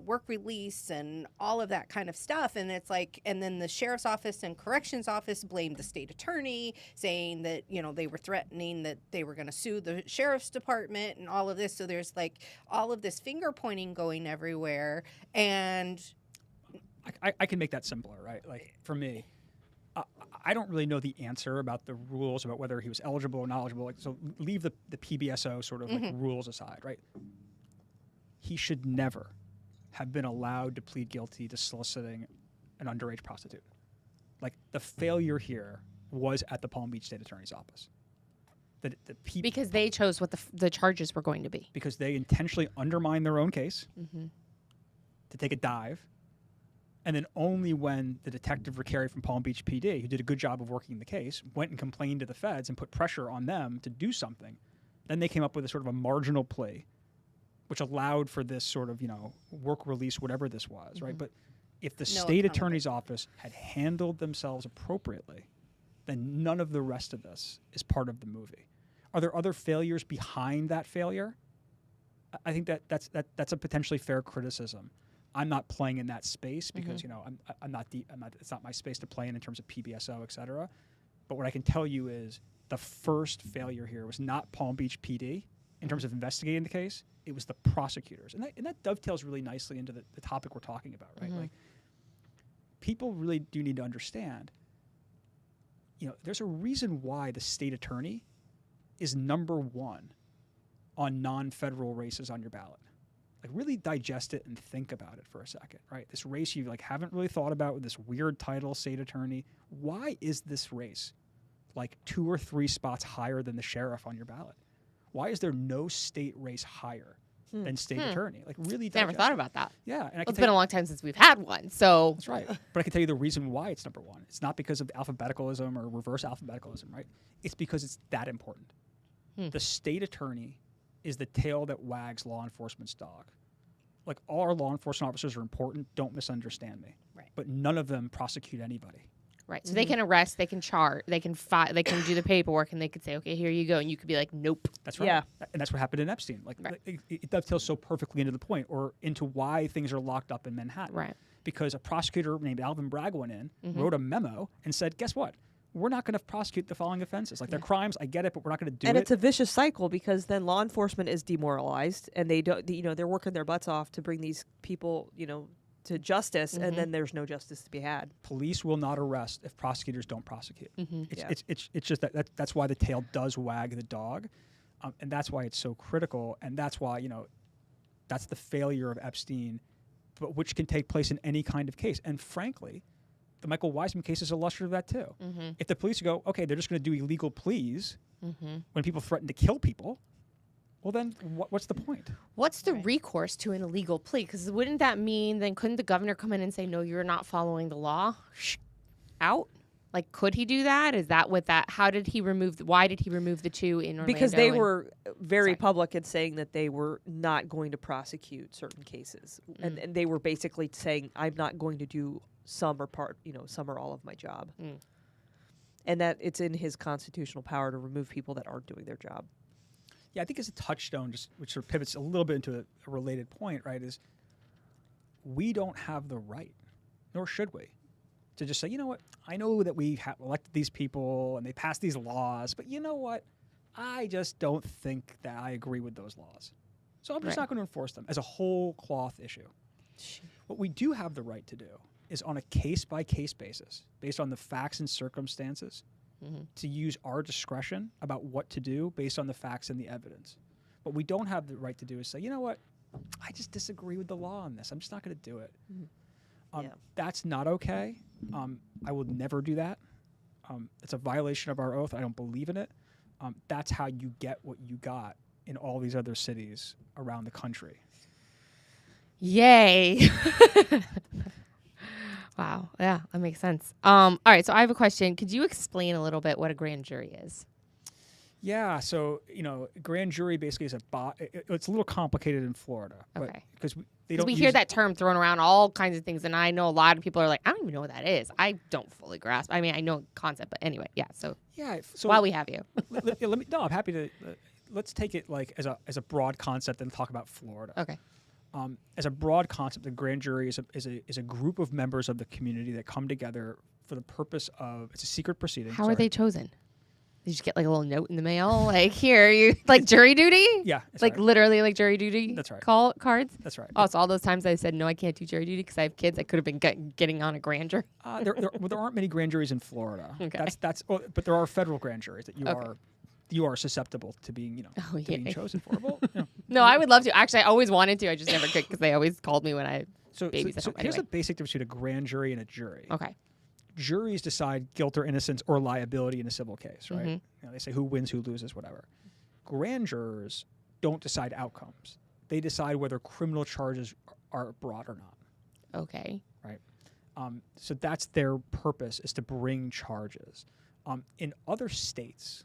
work release and all of that kind of stuff. And it's like, and then the sheriff's office and corrections office blamed the state attorney, saying that they were threatening that they were going to sue the sheriff's department and all of this. So there's like all of this finger pointing going everywhere. And I can make that simpler, right? Like, for me, I don't really know the answer about the rules about whether he was eligible or not eligible. Like, so leave the PBSO sort of like rules aside, right? He should never have been allowed to plead guilty to soliciting an underage prostitute. Like, the failure was at the Palm Beach State Attorney's Office. Because they chose what the charges were going to be. Because they intentionally undermined their own case to take a dive. And then only when the detective Ricari from Palm Beach PD, who did a good job of working the case, went and complained to the feds and put pressure on them to do something, then they came up with a sort of a marginal plea, which allowed for this sort of, work release, whatever this was, right? But if the state attorney's office had handled themselves appropriately, then none of the rest of this is part of the movie. Are there other failures behind that failure? I think that's a potentially fair criticism. I'm not playing in that space because I'm not. It's not my space to play in terms of PBSO, et cetera. But what I can tell you is the first failure here was not Palm Beach PD in terms of investigating the case. It was the prosecutors, and that dovetails really nicely into the topic we're talking about, right? Like, people really do need to understand. There's a reason why the state attorney is number one on non-federal races on your ballot. Like, really digest it and think about it for a second, right? This race you haven't really thought about with this weird title, state attorney. Why is this race 2 or 3 spots higher than the sheriff on your ballot? Why is there no state race higher than state attorney? Like, really digest Never thought about that. Yeah. And It's been a long time since we've had one, so. That's right. But I can tell you the reason why it's number one. It's not because of alphabeticalism or reverse alphabeticalism, right? It's because it's that important. The state attorney is the tail that wags law enforcement's dog. Like, all our law enforcement officers are important. Don't misunderstand me. Right. But none of them prosecute anybody. Right. So they can arrest, they can charge, they can they can do the paperwork, and they could say, okay, here you go. And you could be like, nope. That's right. Yeah. And that's what happened in Epstein. Like, it dovetails so perfectly into the point, or into why things are locked up in Manhattan. Right. Because a prosecutor named Alvin Bragg went in, wrote a memo, and said, guess what? We're not going to prosecute the following offenses. Like, they're crimes, I get it, but we're not going to do it. And it's a vicious cycle, because then law enforcement is demoralized, and they don't, they're working their butts off to bring these people, to justice, and then there's no justice to be had. Police will not arrest if prosecutors don't prosecute. It's just that's why the tail does wag the dog, and that's why it's so critical, and that's why that's the failure of Epstein, but which can take place in any kind of case. And frankly, the Michael Wiseman case is illustrative of that too. If the police go, okay, they're just going to do illegal pleas when people threaten to kill people, well then what's the point? What's the recourse to an illegal plea? Because wouldn't that mean then couldn't the governor come in and say, no, you're not following the law? Out? Like, could he do that? Is that what that? How did he remove? Why did he remove the two in Orlando? Because they were very public in saying that they were not going to prosecute certain cases, and they were basically saying, "I'm not going to do some or part, some or all of my job," and that it's in his constitutional power to remove people that aren't doing their job. Yeah, I think it's a touchstone, just which sort of pivots a little bit into a related point, right? Is we don't have the right, nor should we, to just say, you know what, I know that we have elected these people and they passed these laws, but you know what, I just don't think that I agree with those laws. So I'm just not going to enforce them as a whole cloth issue. What we do have the right to do is on a case-by-case basis, based on the facts and circumstances, to use our discretion about what to do based on the facts and the evidence. What we don't have the right to do is say, you know what, I just disagree with the law on this. I'm just not going to do it. That's not okay. I will never do that. It's a violation of our oath. I don't believe in it. That's how you get what you got in all these other cities around the country. Yay. Wow. Yeah, that makes sense. All right. So I have a question. Could you explain a little bit what a grand jury is? Yeah. So, grand jury basically is it's a little complicated in Florida. Okay. Because we hear that term thrown around all kinds of things. And I know a lot of people are like, I don't even know what that is. I don't fully grasp. I mean, I know concept, but anyway. Yeah. So while we have you. I'm happy to, let's take it like as a broad concept and talk about Florida. Okay. As a broad concept, the grand jury is a group of members of the community that come together for the purpose of, it's a secret proceeding. How are they chosen? Did you just get like a little note in the mail? Like, here, you like jury duty? Yeah. Like literally like jury duty? That's right. Call cards? That's right. Oh, so all those times I said, no, I can't do jury duty because I have kids, I could have been getting on a grand jury. There aren't many grand juries in Florida. Okay. But there are federal grand juries that you are susceptible to being, being chosen for. Well, No, I would love to. Actually, I always wanted to. I just never could because they always called me when I babysat. So here's the basic difference between a grand jury and a jury. Okay. Juries decide guilt or innocence or liability in a civil case, right? They say who wins, who loses, whatever. Grand jurors don't decide outcomes. They decide whether criminal charges are brought or not. Okay. Right. So that's their purpose, is to bring charges. In other states,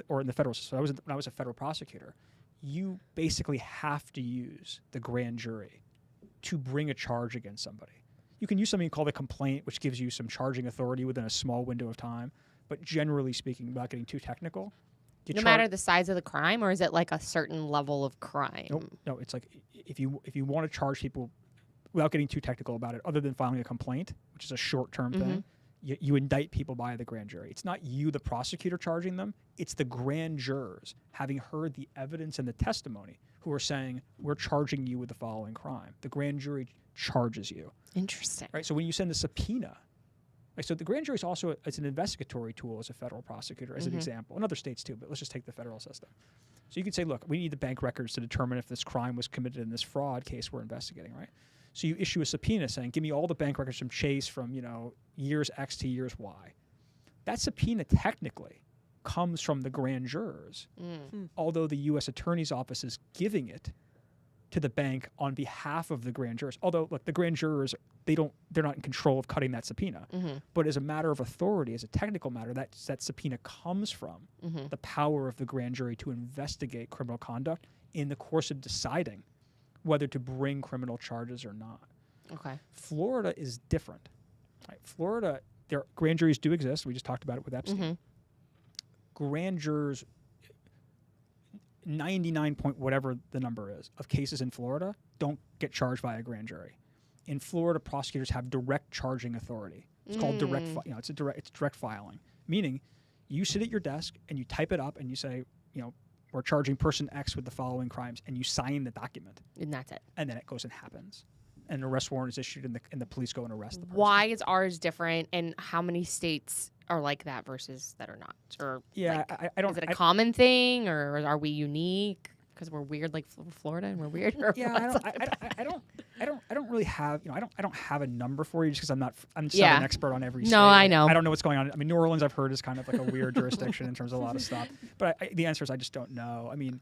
or in the federal system, when I was a federal prosecutor, you basically have to use the grand jury to bring a charge against somebody. You can use something called a complaint, which gives you some charging authority within a small window of time. But generally speaking, without getting too technical, no matter the size of the crime, or is it like a certain level of crime? No, it's like if you want to charge people without getting too technical about it, other than filing a complaint, which is a short-term thing, you indict people by the grand jury. It's not you, the prosecutor, charging them. It's the grand jurors, having heard the evidence and the testimony, who are saying, we're charging you with the following crime. The grand jury charges you. Interesting. Right. So when you send a subpoena, so the grand jury is also it's an investigatory tool as a federal prosecutor, as an example. In other states too, but let's just take the federal system. So you could say, look, we need the bank records to determine if this crime was committed in this fraud case we're investigating, right? So you issue a subpoena saying, give me all the bank records from Chase from, years X to years Y. That subpoena technically comes from the grand jurors, although the U.S. Attorney's Office is giving it to the bank on behalf of the grand jurors. Although, look, the grand jurors, they're not in control of cutting that subpoena. But as a matter of authority, as a technical matter, that subpoena comes from the power of the grand jury to investigate criminal conduct in the course of deciding whether to bring criminal charges or not. Okay. Florida is different. Right? Florida, their grand juries do exist. We just talked about it with Epstein. Grand jurors, 99 point whatever the number is of cases in Florida don't get charged by a grand jury. In Florida, prosecutors have direct charging authority. It's called direct. It's direct filing, meaning you sit at your desk and you type it up and you say, we're charging person X with the following crimes, and you sign the document. And that's it. And then it goes and happens. And an arrest warrant is issued, and the police go and arrest the person. Why is ours different, and how many states are like that versus that are not? Or I don't. Is it a common thing, or are we unique? because we're weird like Florida and we're weird? Or Yeah, what's I don't really have, I don't have a number for you just because I'm just Yeah. not an expert on every state. No, I know. I don't know what's going on. I mean, New Orleans I've heard is kind of like a weird jurisdiction in terms of a lot of stuff. But the answer is I just don't know. I mean,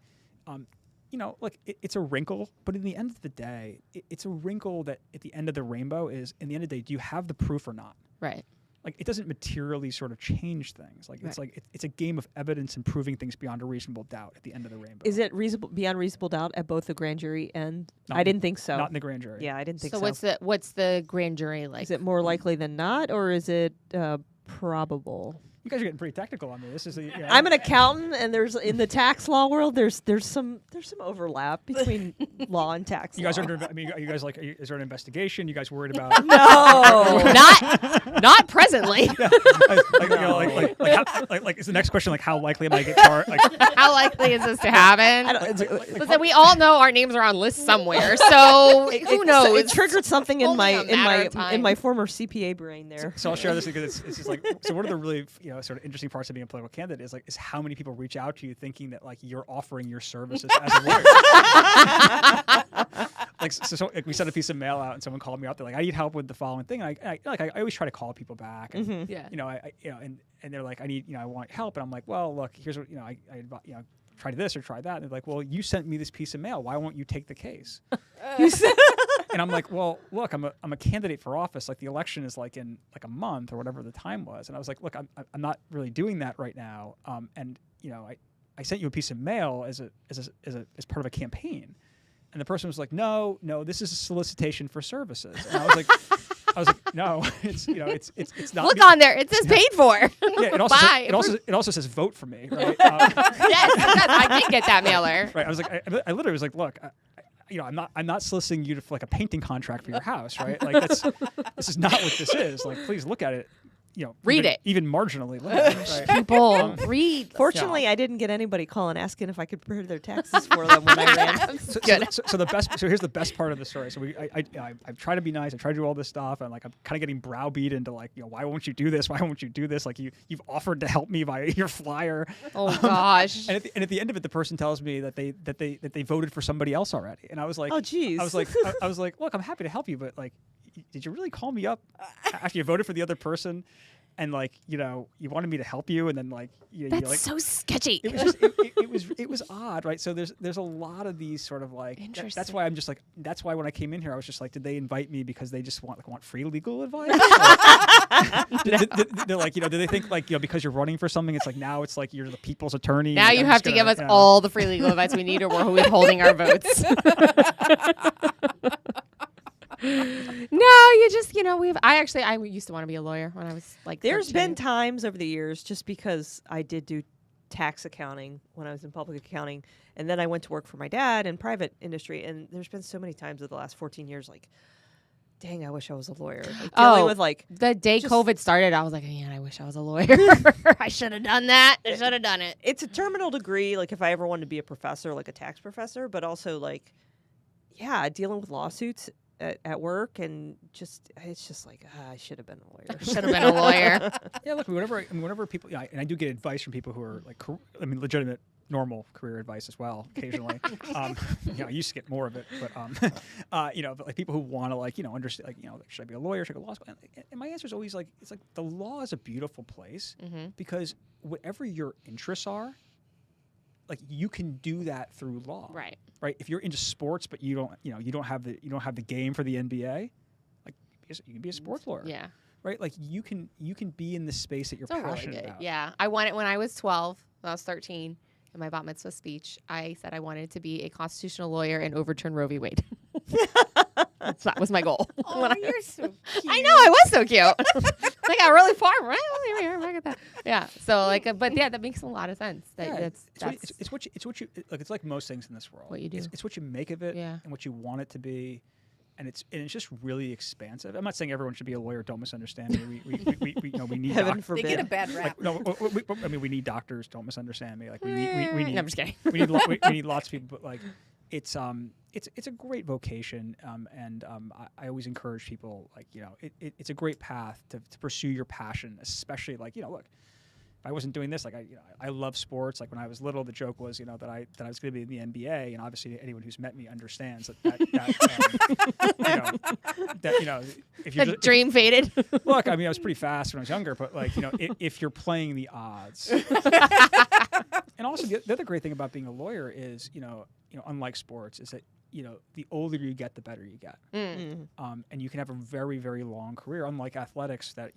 look, it's a wrinkle, but in the end of the day, it's a wrinkle that at the end of the rainbow is, in the end of the day, do you have the proof or not? right. Like, it doesn't materially sort of change things. Like, it's Right. like it's a game of evidence and proving things beyond a reasonable doubt at the end of the rainbow. Is it beyond reasonable doubt at both the grand jury and? Not I in- didn't think so. Not in the grand jury. Yeah, I didn't think So so. what's the grand jury like? Is it more likely than not, or is it probable? You guys are getting pretty technical on me. This is I'm an accountant, and there's in the tax law world, there's some overlap between law and tax. You guys law. are. I mean, are you guys like? Is there an investigation? You guys worried about? No. not presently. Is the next question like how likely am I to get charged? Like, How likely is this to happen? It's- Listen, we all know our names are on lists somewhere, so who knows? It triggered something in Only my a matter of in time. my former CPA brain there. so I'll share this because it's just like, so one of the really sort of interesting parts of being a political candidate is how many people reach out to you thinking that like you're offering your services as a lawyer. Like we sent a piece of mail out and someone called me up. They're like, I need help with the following thing. And I always try to call people back. And, Yeah. And they're like, I want help. And I'm like, well, look, here's what try this or try that. And they're like, well, you sent me this piece of mail. Why won't you take the case? And I'm like, well, look, I'm a candidate for office. Like the election is like in like a month or whatever the time was. And I was like, look, I'm not really doing that right now. And I sent you a piece of mail as part of a campaign. And the person was like, no, this is a solicitation for services. And I was like, no, it's not. Look on there; it says paid for. Yeah, it also says vote for me, right? Yes, I did get that mailer. Right. I was like, I literally was like, look, I'm not soliciting you for like a painting contract for your house, right? Like this is not what this is. Like, please look at it. Read it. even marginally. Look at it, right? People read. Fortunately, I didn't get anybody calling asking if I could prepare their taxes for them when I ran. So Good. here's the best part of the story. So I've tried to be nice. I tried to do all this stuff, and like I'm kind of getting browbeat into like, why won't you do this? Why won't you do this? Like you've offered to help me by your flyer. Oh gosh. And at the end of it, the person tells me that they voted for somebody else already, and I was like, Oh, geez. I was like, look, I'm happy to help you, but like, did you really call me up after you voted for the other person? And like, you wanted me to help you, and then like, you're That's like, so sketchy. it was just it was odd, right? So there's a lot of these sort of like that's why I'm just like, that's why when I came in here I was just like, did they invite me because they just want free legal advice? They're like, do they think like, because you're running for something, it's like now it's like you're the people's attorney. Now like, you I'm have just to gonna, give us all the free legal advice we need, or we're withholding our votes. No, you just, I used to want to be a lawyer when I was like, There's 13. been times over the years, just because I did do tax accounting when I was in public accounting, and then I went to work for my dad in private industry, and there's been so many times over the last 14 years, like, dang, I wish I was a lawyer. Like, dealing with like the day just- COVID started, I was like, man, I wish I was a lawyer. I should have done that. I should have done it. it's a terminal degree, like if I ever wanted to be a professor, like a tax professor, but also like, yeah, dealing with lawsuits at work, and it's just like, I should have been a lawyer. Should have been a lawyer. Yeah, look, whenever people, and I do get advice from people who are like, legitimate, normal career advice as well, occasionally. I used to get more of it, but but like people who want to like, understand, like, should I be a lawyer? Should I go to law school? And my answer is always like, it's like the law is a beautiful place because whatever your interests are, like you can do that through law, right? If you're into sports, but you don't have the game for the NBA, like you can be a sports lawyer, Yeah. right? Like you can be in the space that you're So really passionate good. about. Yeah. I wanted, when I was 12, when I was 13, in my bat mitzvah speech, I said I wanted to be a constitutional lawyer and overturn Roe v. Wade. That was my goal. Oh, you're so cute. I know, I was so cute. I got really far, right? Look at that. Yeah. So like, but yeah, that makes a lot of sense. It's what you like. It's like most things in this world. What you do. It's what you make of it, Yeah. and what you want it to be, and it's just really expansive. I'm not saying everyone should be a lawyer. Don't misunderstand me. We need Heaven They forbid. get a bad rap. we need doctors. Don't misunderstand me. Like we need. No, I'm just kidding. we need lots of people, but like it's a great vocation, and I always encourage people, like, it's a great path to pursue your passion, especially like, look, if I wasn't doing this, like I love sports. Like when I was little, the joke was, that I was going to be in the NBA, and obviously anyone who's met me understands if you're The dream faded. look, I mean, I was pretty fast when I was younger, but like, if you're playing the odds, and also the other great thing about being a lawyer is, unlike sports, is that the older you get, the better you get, and you can have a very, very long career. Unlike athletics, that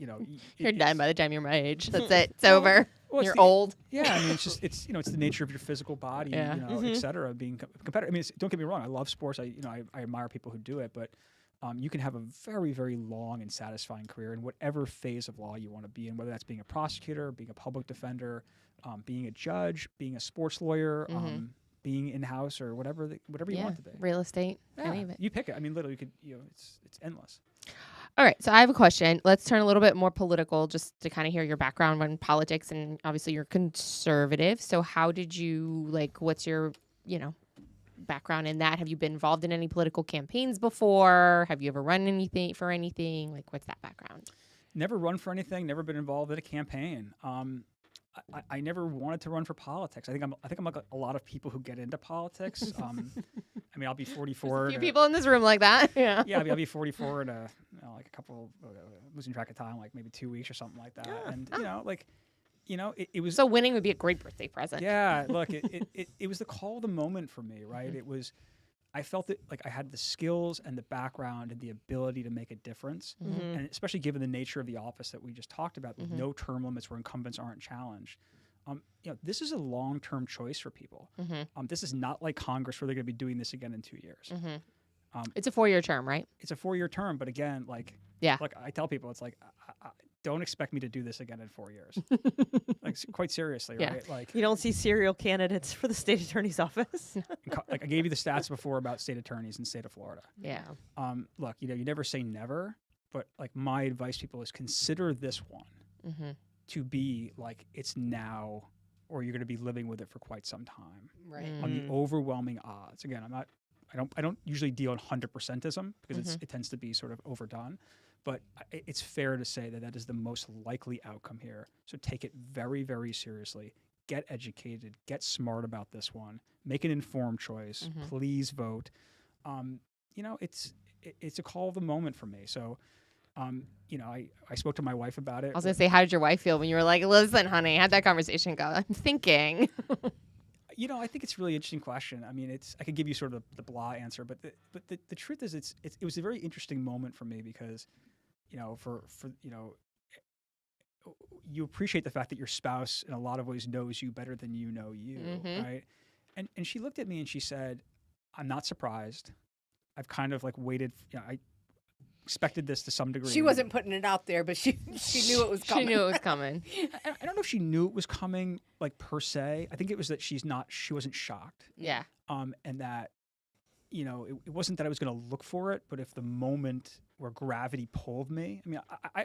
You're done by the time you're my age. That's it. It's over. Well, You're old. Yeah, I mean, it's the nature of your physical body, Yeah. et cetera, being competitive. I mean, don't get me wrong, I love sports. I admire people who do it, but you can have a very, very long and satisfying career in whatever phase of law you want to be in, whether that's being a prosecutor, being a public defender, being a judge, being a sports lawyer, being in-house, or whatever you want to be. Real estate. Yeah, Any of it. you pick it. I mean, literally, you could. It's endless. All right, so I have a question. Let's turn a little bit more political, just to kind of hear your background on politics, and obviously you're conservative. So how did you what's your background in that? Have you been involved in any political campaigns before? Have you ever run anything for anything? Like, what's that background? Never run for anything. Never been involved in a campaign. I never wanted to run for politics. I think I'm like a lot of people who get into politics. I mean, I'll be 44. There's a few people in this room like that. Yeah. Yeah, I'll be 44 in like a couple, losing track of time, like maybe 2 weeks or something like that. Yeah. And it was. So winning would be a great birthday present. Yeah, look, it was the call of the moment for me, right? It was. I felt that like I had the skills and the background and the ability to make a difference, and especially given the nature of the office that we just talked about, with no term limits where incumbents aren't challenged. This is a long-term choice for people. This is not like Congress where they're going to be doing this again in 2 years. It's a 4-year term, right? It's a 4-year term, but again, like, Yeah. Look, I tell people, it's like, don't expect me to do this again in 4 years. Like, quite seriously, Yeah. right? Like, You don't see serial candidates for the state attorney's office. like I gave you the stats before about state attorneys in the state of Florida. Yeah. Look, you never say never, but like my advice to people is consider this one to be like it's now, or you're going to be living with it for quite some time. Right. On the overwhelming odds. Again, I don't usually deal in 100%ism because it tends to be sort of overdone, but it's fair to say that is the most likely outcome here. So take it very, very seriously. Get educated. Get smart about this one. Make an informed choice. Please vote. It's a call of the moment for me. So, I spoke to my wife about it. I was going to say, how did your wife feel when you were like, listen, honey, how'd that conversation go? I'm thinking. I think it's a really interesting question. I mean, I could give you sort of the blah answer, but the truth is, it was a very interesting moment for me because, you appreciate the fact that your spouse in a lot of ways knows you better than you know you, right? And she looked at me and she said, "I'm not surprised. I've kind of like waited. I expected this to some degree." She wasn't putting it out there, but she knew it was coming. She knew it was coming. I don't know if she knew it was coming, like per se. I think it was that she wasn't shocked. Yeah. And that, it wasn't that I was going to look for it, but if the moment where gravity pulled me, I mean,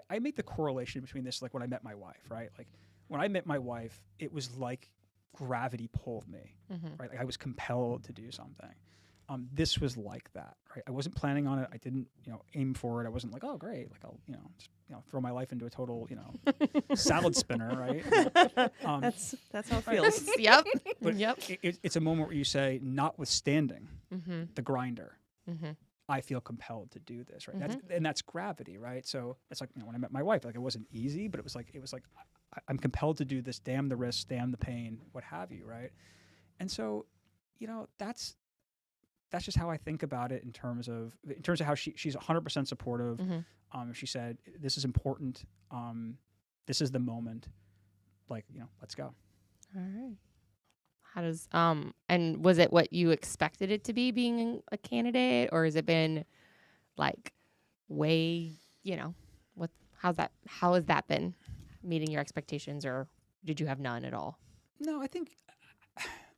I make the correlation between this, like when I met my wife, right? Like when I met my wife, it was like gravity pulled me, right? Like I was compelled to do something. This was like that, right? I wasn't planning on it. I didn't, aim for it. I wasn't like, oh, great. Like I'll, just, throw my life into a total, salad spinner, right? That's how it feels. Yep. But Yep. It's a moment where you say, notwithstanding the grinder, I feel compelled to do this, right? That's gravity, right? So it's like, when I met my wife, like it wasn't easy, but it was like I'm compelled to do this. Damn the risk, damn the pain, what have you, right? And so, that's just how I think about it in terms of how she's 100% supportive. She said, this is important. This is the moment. Like, let's go. All right. How does and was it what you expected it to be being a candidate, or has it been like way, how has that been meeting your expectations, or did you have none at all? No, I think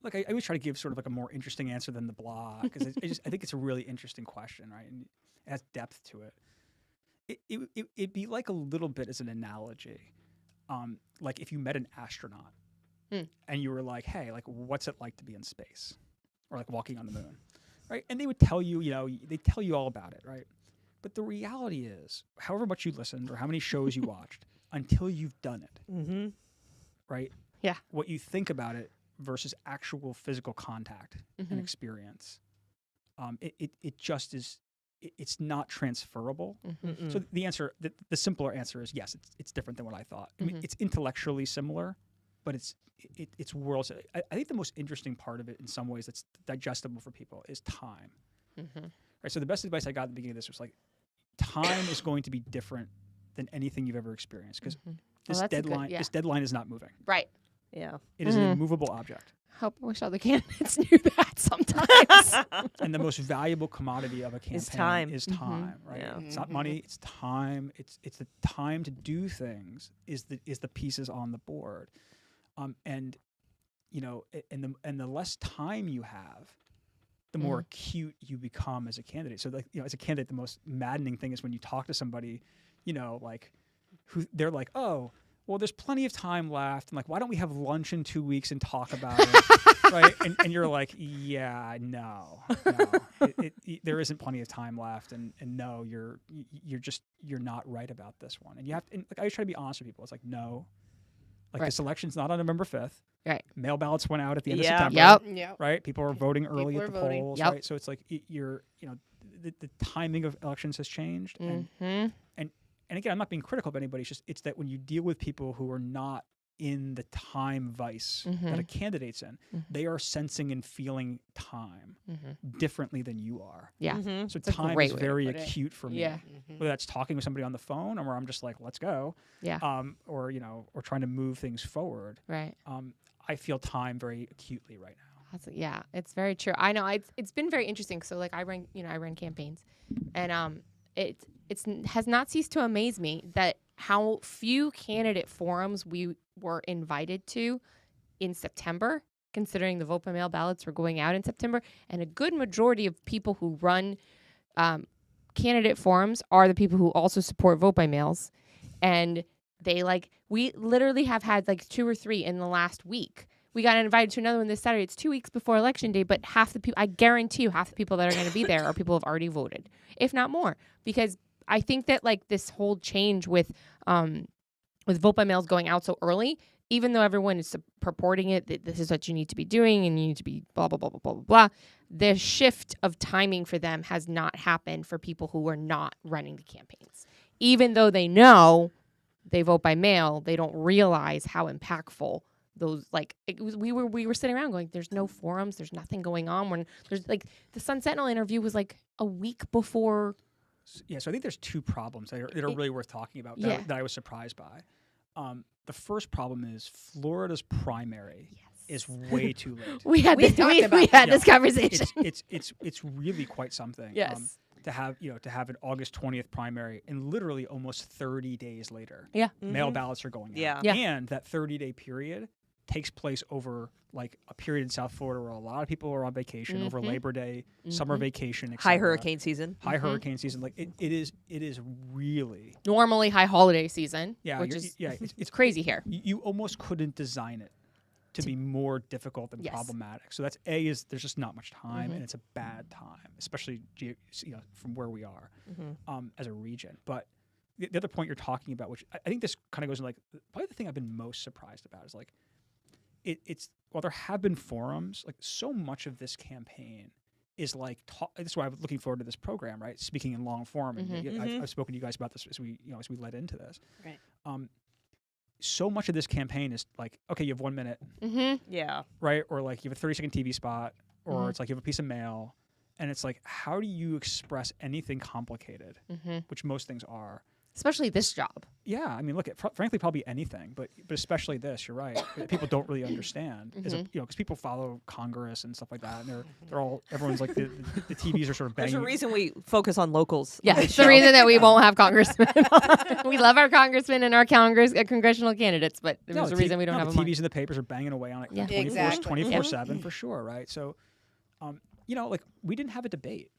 look, I always try to give sort of like a more interesting answer than the blah, because I think it's a really interesting question, right? And it has depth to it. It'd be like a little bit as an analogy, like if you met an astronaut and you were like, hey, like what's it like to be in space, or like walking on the moon, right? And they would tell you, they tell you all about it, right? But the reality is, however much you listened or how many shows you watched, until you've done it, right? Yeah. What you think about it versus actual physical contact and experience. It just is. It's not transferable. So the answer, the simpler answer is yes. It's different than what I thought. I mean, it's intellectually similar, but it's worlds. I think the most interesting part of it, in some ways, that's digestible for people, is time. Right. So the best advice I got at the beginning of this was like, time is going to be different than anything you've ever experienced, because this deadline is not moving. Right. Yeah. It is an immovable object. I wish all the candidates knew that sometimes. And the most valuable commodity of a campaign is time, right? Yeah. It's not money, it's time. It's the time to do things is the pieces on the board. And you know, and the less time you have, the more acute you become as a candidate. So, like, you know, as a candidate, the most maddening thing is when you talk to somebody, you know, like, who they're like, oh, well, there's plenty of time left. And like, why don't we have lunch in 2 weeks and talk about it? Right. And you're like, yeah, no. There isn't plenty of time left. And no, you're not right about this one. And you have to, and like, I try to be honest with people. It's like, no, like this election's not on November 5th. Right. Mail ballots went out at the end of Yeah. September. Yep. Right. People are voting early at the polls. Yep. Right. So it's like the timing of elections has changed. And again, I'm not being critical of anybody. It's that when you deal with people who are not in the time vice that a candidate's in, they are sensing and feeling time differently than you are. Yeah. So It's a time great is way to very put it. acute for me. Yeah. Whether that's talking with somebody on the phone, or where I'm just like, let's go. Yeah. Or or trying to move things forward. Right. I feel time very acutely right now. Yeah, it's very true. I know it's been very interesting. So like I ran campaigns, and it has not ceased to amaze me that how few candidate forums we were invited to in September, considering the vote by mail ballots were going out in September, and a good majority of people who run candidate forums are the people who also support vote by mails, and we literally have had like 2 or 3 in the last week. We got invited to another one this Saturday. It's 2 weeks before Election Day, but half the people, I guarantee you, half the people that are going to be there are people who have already voted, if not more. Because I think that like this whole change with vote by mails going out so early, even though everyone is purporting it, that this is what you need to be doing and you need to be blah, blah, blah, blah, blah, blah, blah, the shift of timing for them has not happened for people who are not running the campaigns. Even though they know they vote by mail, they don't realize how impactful those, like, we were sitting around going, there's no forums, there's nothing going on. When there's like the Sun Sentinel interview was like a week before. Yeah, so I think there's 2 problems that are really worth talking about that I was surprised by. The first problem is Florida's primary is way too late. we had this conversation. It's really quite something. Yes. To have an August 20th primary and literally almost 30 days later, mail ballots are going out. Yeah. And that 30-day period takes place over like a period in South Florida where a lot of people are on vacation over Labor Day, summer vacation, et High cetera. hurricane season. High hurricane season. Like it is really Normally high holiday season, which is it's crazy here. You almost couldn't design it to be more difficult and problematic. So that's there's just not much time, and it's a bad time, especially from where we are as a region. But the other point you're talking about, which I think this kind of goes in like probably the thing I've been most surprised about is like it's while there have been forums, like so much of this campaign is like this is why I'm looking forward to this program, right? Speaking in long form, and I've spoken to you guys about this as we led into this. Right. So much of this campaign is like, okay, you have 1 minute, Yeah, right? Or like you have a 30-second TV spot, or it's like you have a piece of mail, and it's like, how do you express anything complicated, which most things are. Especially this job. Yeah, I mean, look, frankly, probably anything, but especially this. You're right. People don't really understand, because people follow Congress and stuff like that, and everyone's like the TVs are sort of banging. there's a reason we focus on locals. Yeah, it's the reason that we won't have congressmen. We love our congressmen and our congressional candidates, but there's a reason we don't have the them. TVs and the papers are banging away on it 24/7 for sure, right? So, like we didn't have a debate.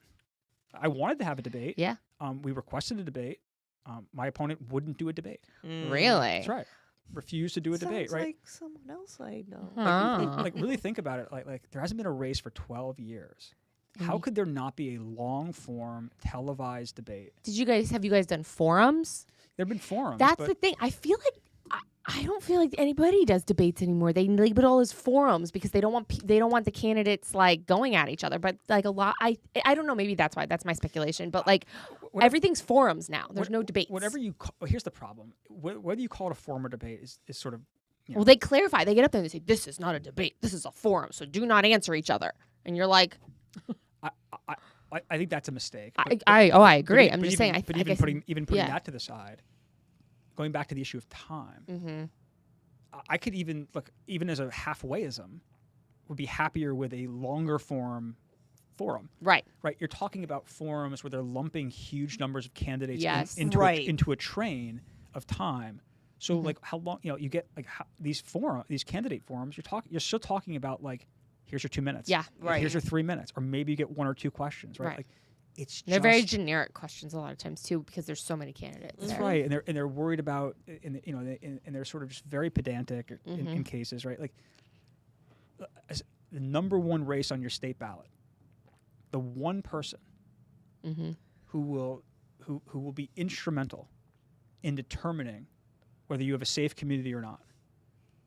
I wanted to have a debate. Yeah. We requested a debate. My opponent wouldn't do a debate. Really? That's right. Refused to do a debate, right? Like someone else I know. Like really think about it. Like there hasn't been a race for 12 years. How could there not be a long form televised debate? Have you guys done forums? There've been forums. That's the thing. I feel like I don't feel like anybody does debates anymore. They label it all as forums because they don't want the candidates like going at each other. But like a lot, I don't know. Maybe that's why. That's my speculation. But like everything's forums now. There's no debates. Whatever you call, here's the problem. Whether you call it a forum or debate is sort of. Well, they clarify. They get up there and they say, "This is not a debate. This is a forum. So do not answer each other." And you're like, I think that's a mistake. I agree. I'm just saying. But I guess, putting yeah. that to the side, going back to the issue of time, Mm-hmm. I could even look, even as a halfwayism, would be happier with a longer forum. Right. Right. You're talking about forums where they're lumping huge numbers of candidates Yes. into a train of time. So Mm-hmm. like how long you get like these candidate forums, you're still talking about like here's your 2 minutes. Yeah. Right. Here's your 3 minutes, or maybe you get 1 or 2 questions. Right. Right. Like it's They're just, very generic questions a lot of times too because there's so many candidates. That's there. right, and they're worried about, and they're sort of just very pedantic Mm-hmm. in cases, right? Like as the number one race on your state ballot, the one person Mm-hmm. who will be instrumental in determining whether you have a safe community or not,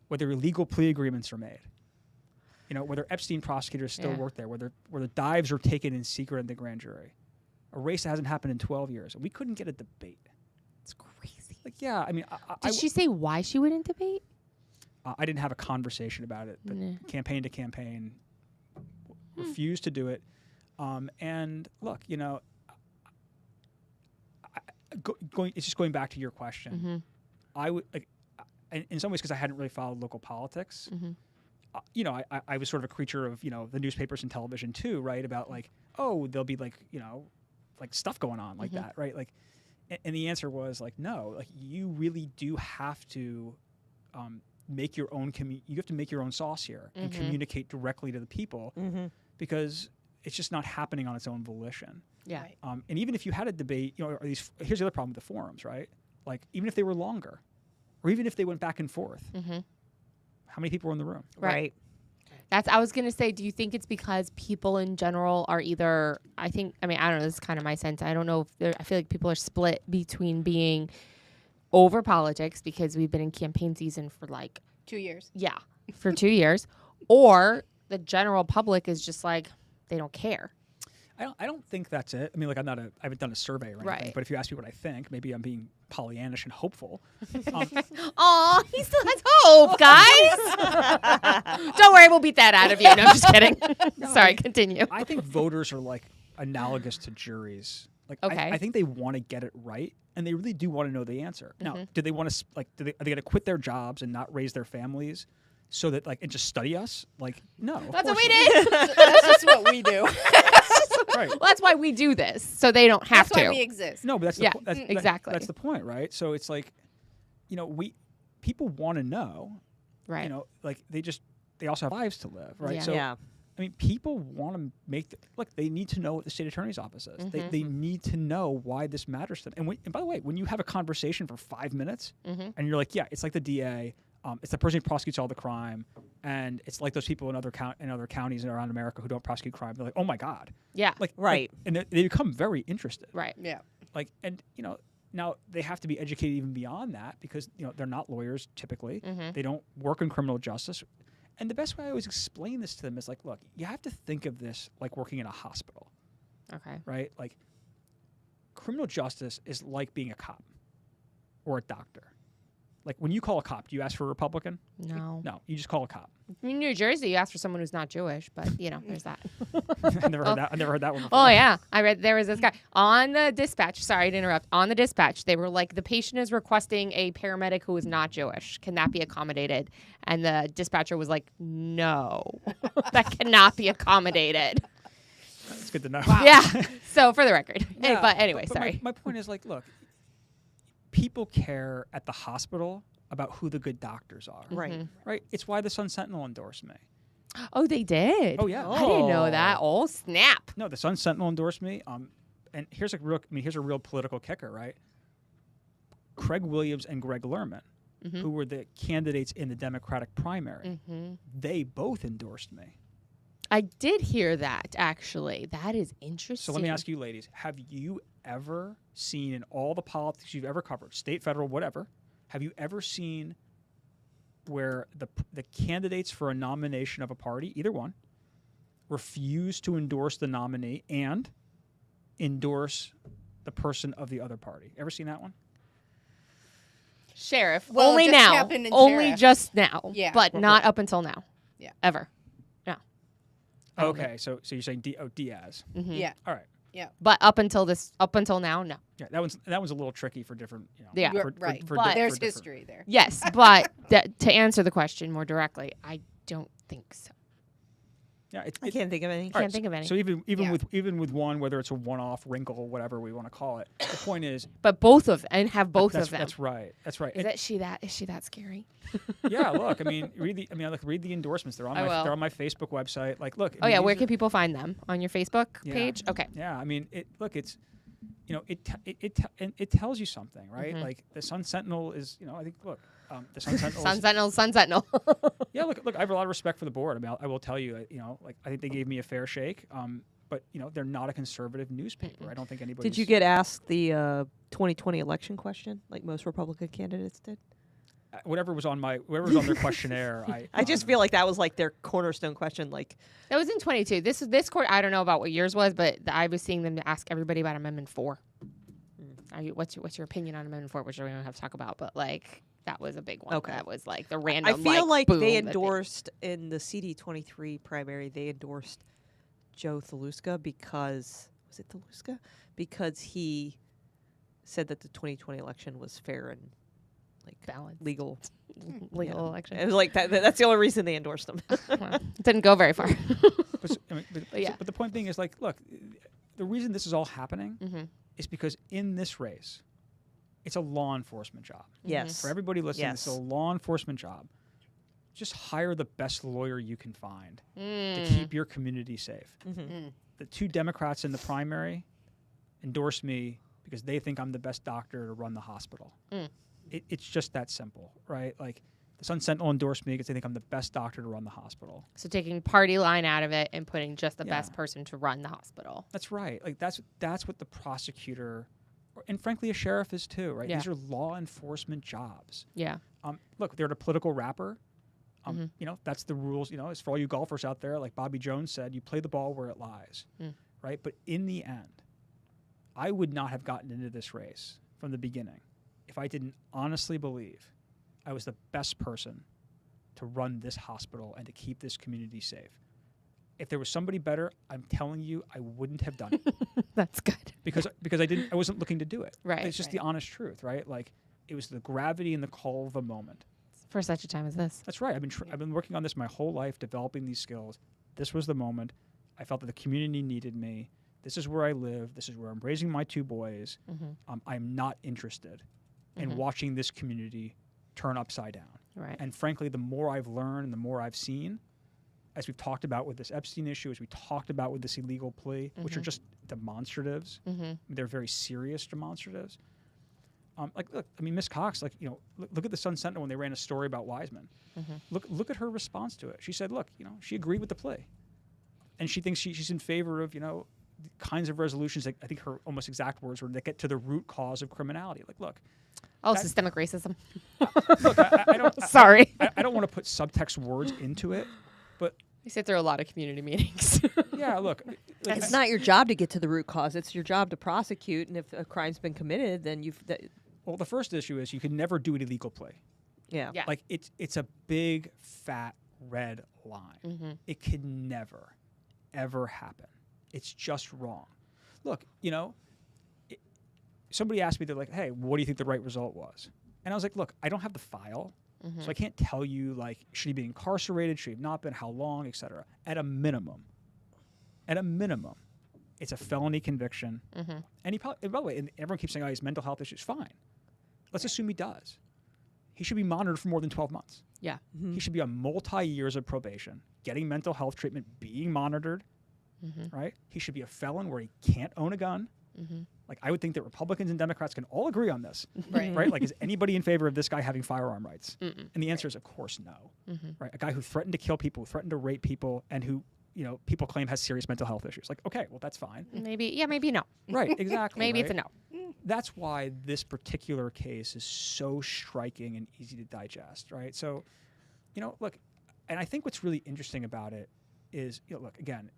whether illegal plea agreements are made, whether Epstein prosecutors still Yeah. work there, whether dives are taken in secret in the grand jury, a race that hasn't happened in 12 years. We couldn't get a debate. It's crazy. Like, yeah, I mean, Did she say why she wouldn't debate? I didn't have a conversation about it, but Nah. campaign to campaign refused to do it. And look, it's just going back to your question. Mm-hmm. I would like, in some ways, because I hadn't really followed local politics. Mm-hmm. I was sort of a creature of the newspapers and television too, right? About like, oh, there'll be like like stuff going on like Mm-hmm. that, right? Like, and the answer was like, no, like you really do have to make your own you have to make your own sauce here and Mm-hmm. communicate directly to the people Mm-hmm. because it's just not happening on its own volition. Yeah. Right. And even if you had a debate, here's the other problem with the forums, right? Like even if they were longer, or even if they went back and forth, Mm-hmm. how many people were in the room? Right. I was going to say, do you think it's because people in general are either, I don't know, this is kind of my sense. I don't know if I feel like people are split between being over politics because we've been in campaign season for like, 2 years. yeah, for 2 years, or the general public is just like, they don't care. I don't think that's it. I mean, like I haven't done a survey or anything, Right. but if you ask me what I think, maybe I'm being Pollyannish and hopeful. Aw, he still has hope, guys. Don't worry, we'll beat that out of you. No, I'm just kidding. Sorry, continue. I think voters are like analogous to juries. Like, Okay. I think they want to get it right, and they really do want to know the answer. Now, Mm-hmm. do they want to are they going to quit their jobs and not raise their families so that and just study us? Like, no. of That's what course we not. did. That's just what we do. Right. Well, that's why we do this, so they don't have That's to. why we exist. No, but that's Yeah, exactly exactly. that's the point, right? So it's like, people want to know, Right. like they also have lives to live, right? Yeah. So Yeah. I mean, people want to they need to know what the state attorney's office is. They need to know why this matters to them. And by the way, when you have a conversation for 5 minutes Mm-hmm. and you're like, yeah, it's like the DA, it's the person who prosecutes all the crime, and it's like those people in other counties around America who don't prosecute crime. They're like, oh my God, Yeah. Right. and they become very interested. Right. Yeah. And now they have to be educated even beyond that because they're not lawyers typically. Mm-hmm. They don't work in criminal justice. And the best way I always explain this to them is like, look, you have to think of this like working in a hospital, Okay. right? Like criminal justice is like being a cop or a doctor. Like when you call a cop, do you ask for a Republican? No. No, you just call a cop. In New Jersey, you ask for someone who's not Jewish, but there's that. I never heard that one before. Oh yeah, I read there was this guy on the dispatch. Sorry to interrupt. On the dispatch, they were like, the patient is requesting a paramedic who is not Jewish. Can that be accommodated? And the dispatcher was like, no, that cannot be accommodated. It's good to know. Yeah. So for the record, Yeah, but anyway, but sorry. My point is like, look, people care at the hospital about who the good doctors are. Right. Mhm. Right? It's why the Sun Sentinel endorsed me. Oh, they did. Oh, yeah. I didn't know Oh. that. Oh snap. No, the Sun Sentinel endorsed me. And here's a real political kicker, right? Craig Williams and Greg Lerman, Mm-hmm. who were the candidates in the Democratic primary, Mm-hmm. they both endorsed me. I did hear that actually. That is interesting. So let me ask you, ladies, have you ever seen in all the politics you've ever covered, state, federal, whatever, have you ever seen where the candidates for a nomination of a party, either one, refuse to endorse the nominee and endorse the person of the other party. Ever seen that one? Sheriff. Well, it only just now. happened in Only Sheriff. just now. Yeah. But Well, not up until now. Yeah. Ever. No. I don't Okay, so you're saying Diaz. know. Mhm. Yeah. All right. But up until now, no. Yeah, that one's a little tricky for different. Yeah. You're right. But- There's different- history there. Yes, but to answer the question more directly, I don't think so. Yeah, I can't think of any. All Can't think of any. So even Yeah. with one, whether it's a one-off wrinkle, whatever we want to call it, the point is But both of and have both that's, of them. That's right. That's right. Is that she that is she that scary? Yeah, look, I mean, read the endorsements. They're on I will. they're on my Facebook website. Like, look. Oh yeah, where can people find them? On your Facebook Yeah. page? Okay. Yeah, I mean, it's it tells you something, right? Mhm. Like the Sun Sentinel is, I think, look, the Sun Sentinel. Sun Sentinel. Yeah, look, I have a lot of respect for the board. I mean, I will tell you, like I think they gave me a fair shake. But they're not a conservative newspaper. I don't think anybody. Did you get asked the 2020 election question like most Republican candidates did? whatever was on their questionnaire? I just feel like that was like their cornerstone question. Like, That was in 22. This court, I don't know about what yours was, but I was seeing them ask everybody about Amendment 4. What's your opinion on Amendment 4, which we don't have to talk about, but like that was a big one. Okay. That was like the random. I feel like boom they that endorsed in the CD23 primary. They endorsed Joe Thaluska because because he said that the 2020 election was fair and like Balanced. legal. legal Yeah. election. It was like that. That's the only reason they endorsed them. Well, it didn't go very far. But the point being is, like, look, the reason this is all happening Mhm. is because in this race, it's a law enforcement job. Yes. For everybody listening, Yes. it's a law enforcement job. Just hire the best lawyer you can find to Mm. keep your community safe. Mm-hmm. The two Democrats in the primary endorse me because they think I'm the best doctor to run the hospital. Mm. It's just that simple, right? Like, the Sun Sentinel endorsed me because they think I'm the best doctor to run the hospital. So taking party line out of it and putting just the Yeah. best person to run the hospital. That's right. Like, that's what the prosecutor, and frankly a sheriff is too, right? Yeah. These are law enforcement jobs. Yeah. Look, they're a political rapper. Mhm. That's the rules. It's for all you golfers out there. Like Bobby Jones said, you play the ball where it lies, right? But in the end, I would not have gotten into this race from the beginning if I didn't honestly believe I was the best person to run this hospital and to keep this community safe. If there was somebody better, I'm telling you, I wouldn't have done it That's good. because I wasn't looking to do it. Right, It's just right. the honest truth, right? Like, it was the gravity and the call of the moment. For such a time as this. That's right. I've been working on this my whole life, developing these skills. This was the moment. I felt that the community needed me. This is where I live. This is where I'm raising my two boys. I'm not interested in watching this community turn upside down. Right. And frankly, the more I've learned and the more I've seen, as we've talked about with this Epstein issue, as we talked about with this illegal plea, which are just demonstratives, they're very serious demonstratives. Look, I mean, Miss Cox, look at the Sun Sentinel when they ran a story about Wiseman. Look at her response to it. She said, look, she agreed with the plea, and she thinks she's in favor of, the kinds of resolutions that I think her almost exact words were that get to the root cause of criminality. Like, look, Oh, systemic racism. look, I don't. Sorry. I don't want to put subtext words into it, but We sit through a lot of community meetings. yeah, look, It's not your job to get to the root cause. It's your job to prosecute. And if a crime's been committed, then well, the first issue is you can never do an illegal plea. yeah. Yeah. Like, it's a big fat red line. It can never, ever happen. It's just wrong. Look, somebody asked me, they're like, hey, what do you think the right result was? And I was like, look, I don't have the file, so I can't tell you, like, should he be incarcerated, should he have not been, how long, et cetera. At a minimum, it's a felony conviction. And he probably, and by the way, and everyone keeps saying, oh, he has mental health issues. Fine. Let's assume he does. He should be monitored for more than 12 months. Yeah. He should be on multi-years of probation, getting mental health treatment, being monitored, right? He should be a felon where he can't own a gun. Like, I would think that Republicans and Democrats can all agree on this, Right. right? Like, is anybody in favor of this guy having firearm rights? And the answer is, of course, no. Right? A guy who threatened to kill people, who threatened to rape people, and who, people claim has serious mental health issues. Like, okay, well, that's fine. Maybe no. Right, exactly. Maybe it's a right? no. That's why this particular case is so striking and easy to digest, right? So look, and I think what's really interesting about it is, look, again,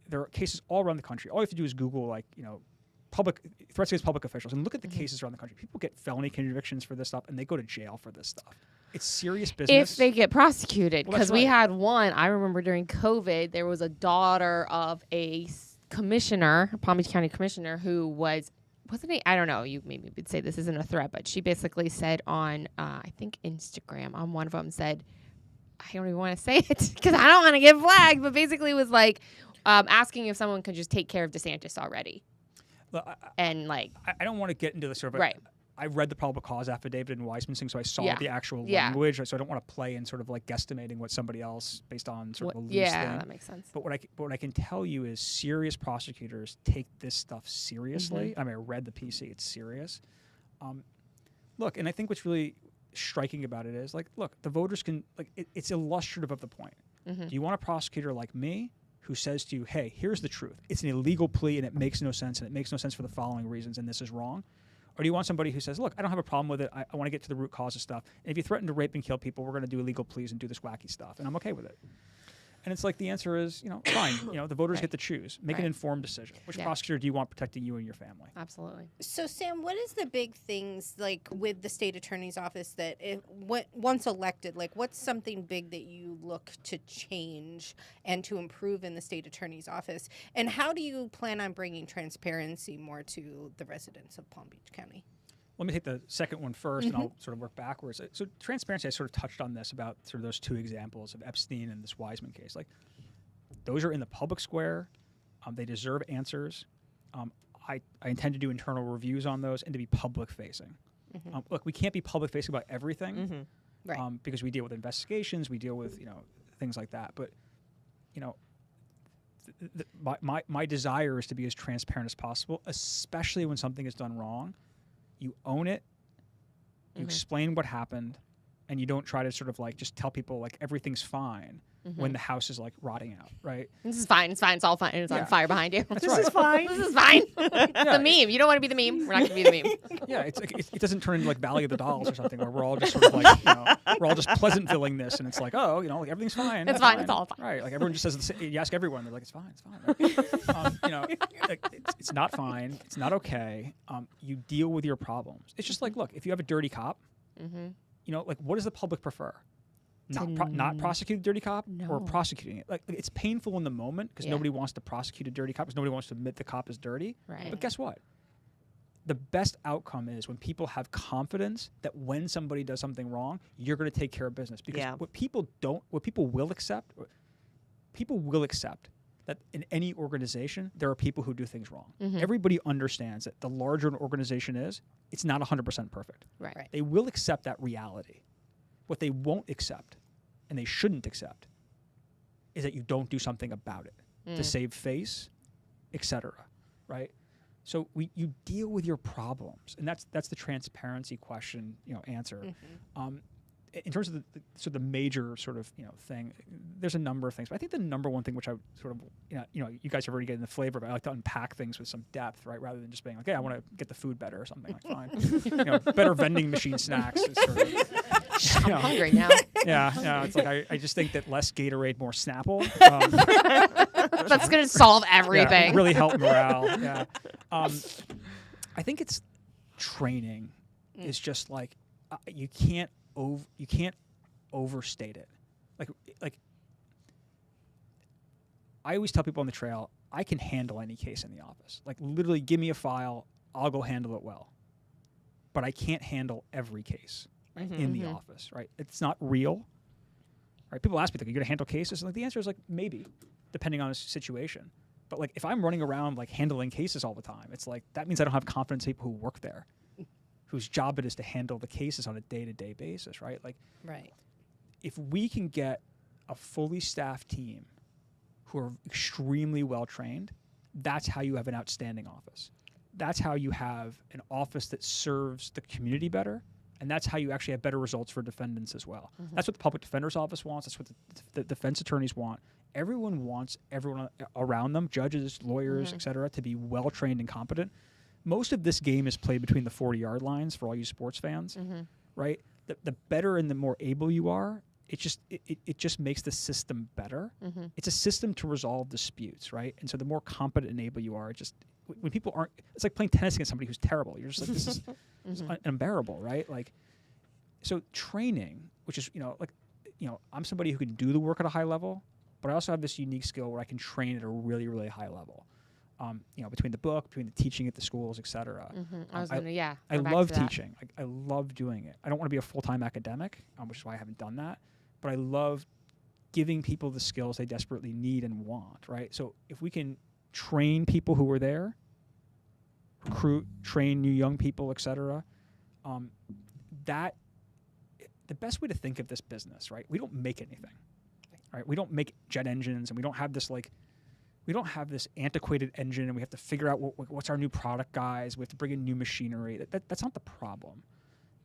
there are cases all around the country. All you have to do is Google, like, public threats against public officials, and look at the cases around the country. People get felony convictions for this stuff, and they go to jail for this stuff. It's serious business. If they get prosecuted, Well, that's because we right. had one. I remember during COVID, there was a daughter of a commissioner, a Palm Beach County commissioner, who wasn't he? I don't know. You maybe would say this isn't a threat, but she basically said on, I think Instagram, on one of them said, I don't even want to say it because I don't want to get flagged, but basically it was like asking if someone could just take care of DeSantis already. Look, And like, I don't want to get into the sort of right. I read the probable cause affidavit in Weissman, so I saw Yeah. the actual Yeah. language. So I don't want to play in sort of like guesstimating what somebody else based on sort of a loose Yeah, thing. that makes sense. But what I can tell you is serious prosecutors take this stuff seriously. I mean, I read the PC; it's serious. Look, and I think what's really striking about it is, like, look, the voters can, like, it's illustrative of the point. Do you want a prosecutor like me who says to you, "Hey, here's the truth. It's an illegal plea, and it makes no sense, and it makes no sense for the following reasons, and this is wrong"? Or do you want somebody who says, "Look, I don't have a problem with it. I want to get to the root cause of stuff. And if you threaten to rape and kill people, we're going to do illegal pleas and do this wacky stuff, and I'm okay with it." And it's like the answer is, fine. The voters get to choose. Make an Right. informed decision. Which Yeah. prosecutor do you want protecting you and your family? Absolutely. So, Sam, what is the big things like with the state attorney's office that once elected, like what's something big that you look to change and to improve in the state attorney's office? And how do you plan on bringing transparency more to the residents of Palm Beach County? Let me take the second one first, and I'll sort of work backwards. So transparency, I sort of touched on this about sort of those two examples of Epstein and this Wiseman case. Like, those are in the public square. They deserve answers. I intend to do internal reviews on those and to be public facing. Look, we can't be public facing about everything, Right. because we deal with investigations, we deal with things like that. But my desire is to be as transparent as possible, especially when something is done wrong. You own it, you explain what happened, and you don't try to sort of like just tell people like everything's fine when the house is like rotting out, right? This is fine. It's fine. It's all fine. It's Yeah. on fire behind you. This is fine. This is fine. The meme. You don't want to be the meme. We're not going to be the meme. Yeah, it's like it doesn't turn into like Valley of the Dolls or something where we're all just sort of like we're all just Pleasantville-ing this, and it's like, oh, like everything's fine. It's fine. It's all fine. Right? Like everyone just says, you ask everyone, they're like, it's fine. It's fine. Right? Like, it's not fine. It's not okay. You deal with your problems. It's just like, look, if you have a dirty cop, like what does the public prefer? Not prosecute a dirty cop or No. prosecuting it. Like it's painful in the moment because Yeah. nobody wants to prosecute a dirty cop because nobody wants to admit the cop is dirty. Right. But guess what? The best outcome is when people have confidence that when somebody does something wrong, you're going to take care of business. Because Yeah. what people will accept that in any organization, there are people who do things wrong. Everybody understands that the larger an organization is, it's not 100% perfect. Right. They will accept that reality. What they won't accept, and they shouldn't accept, is that you don't do something about it to save face, etc. Right? So you deal with your problems, and that's the transparency question, answer. In terms of the major sort of thing, there's a number of things, but I think the number one thing which I would sort of you guys have already getting the flavor of it. I like to unpack things with some depth, right, rather than just being like, hey, I want to get the food better or something. Like, fine, better vending machine snacks. Is sort of, I'm hungry now. yeah. It's like I just think that less Gatorade, more Snapple. That's going to solve everything. Yeah, really help morale. Yeah. I think it's training is just like you can't overstate it. Like I always tell people on the trail, I can handle any case in the office. Like literally give me a file, I'll go handle it well. But I can't handle every case in the office, right? It's not real. Right? People ask me, like, are you going to handle cases? And like the answer is like maybe, depending on the situation. But like if I'm running around like handling cases all the time, it's like that means I don't have confidence in people who work there, whose job it is to handle the cases on a day-to-day basis, right? Like, if we can get a fully staffed team who are extremely well trained, that's how you have an outstanding office. That's how you have an office that serves the community better, and that's how you actually have better results for defendants as well. That's what the public defender's office wants. That's what the defense attorneys want. Everyone wants everyone around them, judges, lawyers, et cetera, to be well trained and competent. Most of this game is played between the 40-yard lines for all you sports fans, right? the better and the more able you are, it just makes the system better. It's a system to resolve disputes, right? And so the more competent and able you are, it just when people aren't, it's like playing tennis against somebody who's terrible. You're just like, this is unbearable, right? Like, so training, which is, I'm somebody who can do the work at a high level, but I also have this unique skill where I can train at a really, really high level. Between the book, between the teaching at the schools, et cetera. I love teaching. I love doing it. I don't want to be a full-time academic, which is why I haven't done that. But I love giving people the skills they desperately need and want, right? So if we can train people who are there, recruit, train new young people, et cetera, that the best way to think of this business, right? We don't make anything, right? We don't make jet engines, and we don't have this antiquated engine, and we have to figure out what's our new product, guys. We have to bring in new machinery. That's not the problem.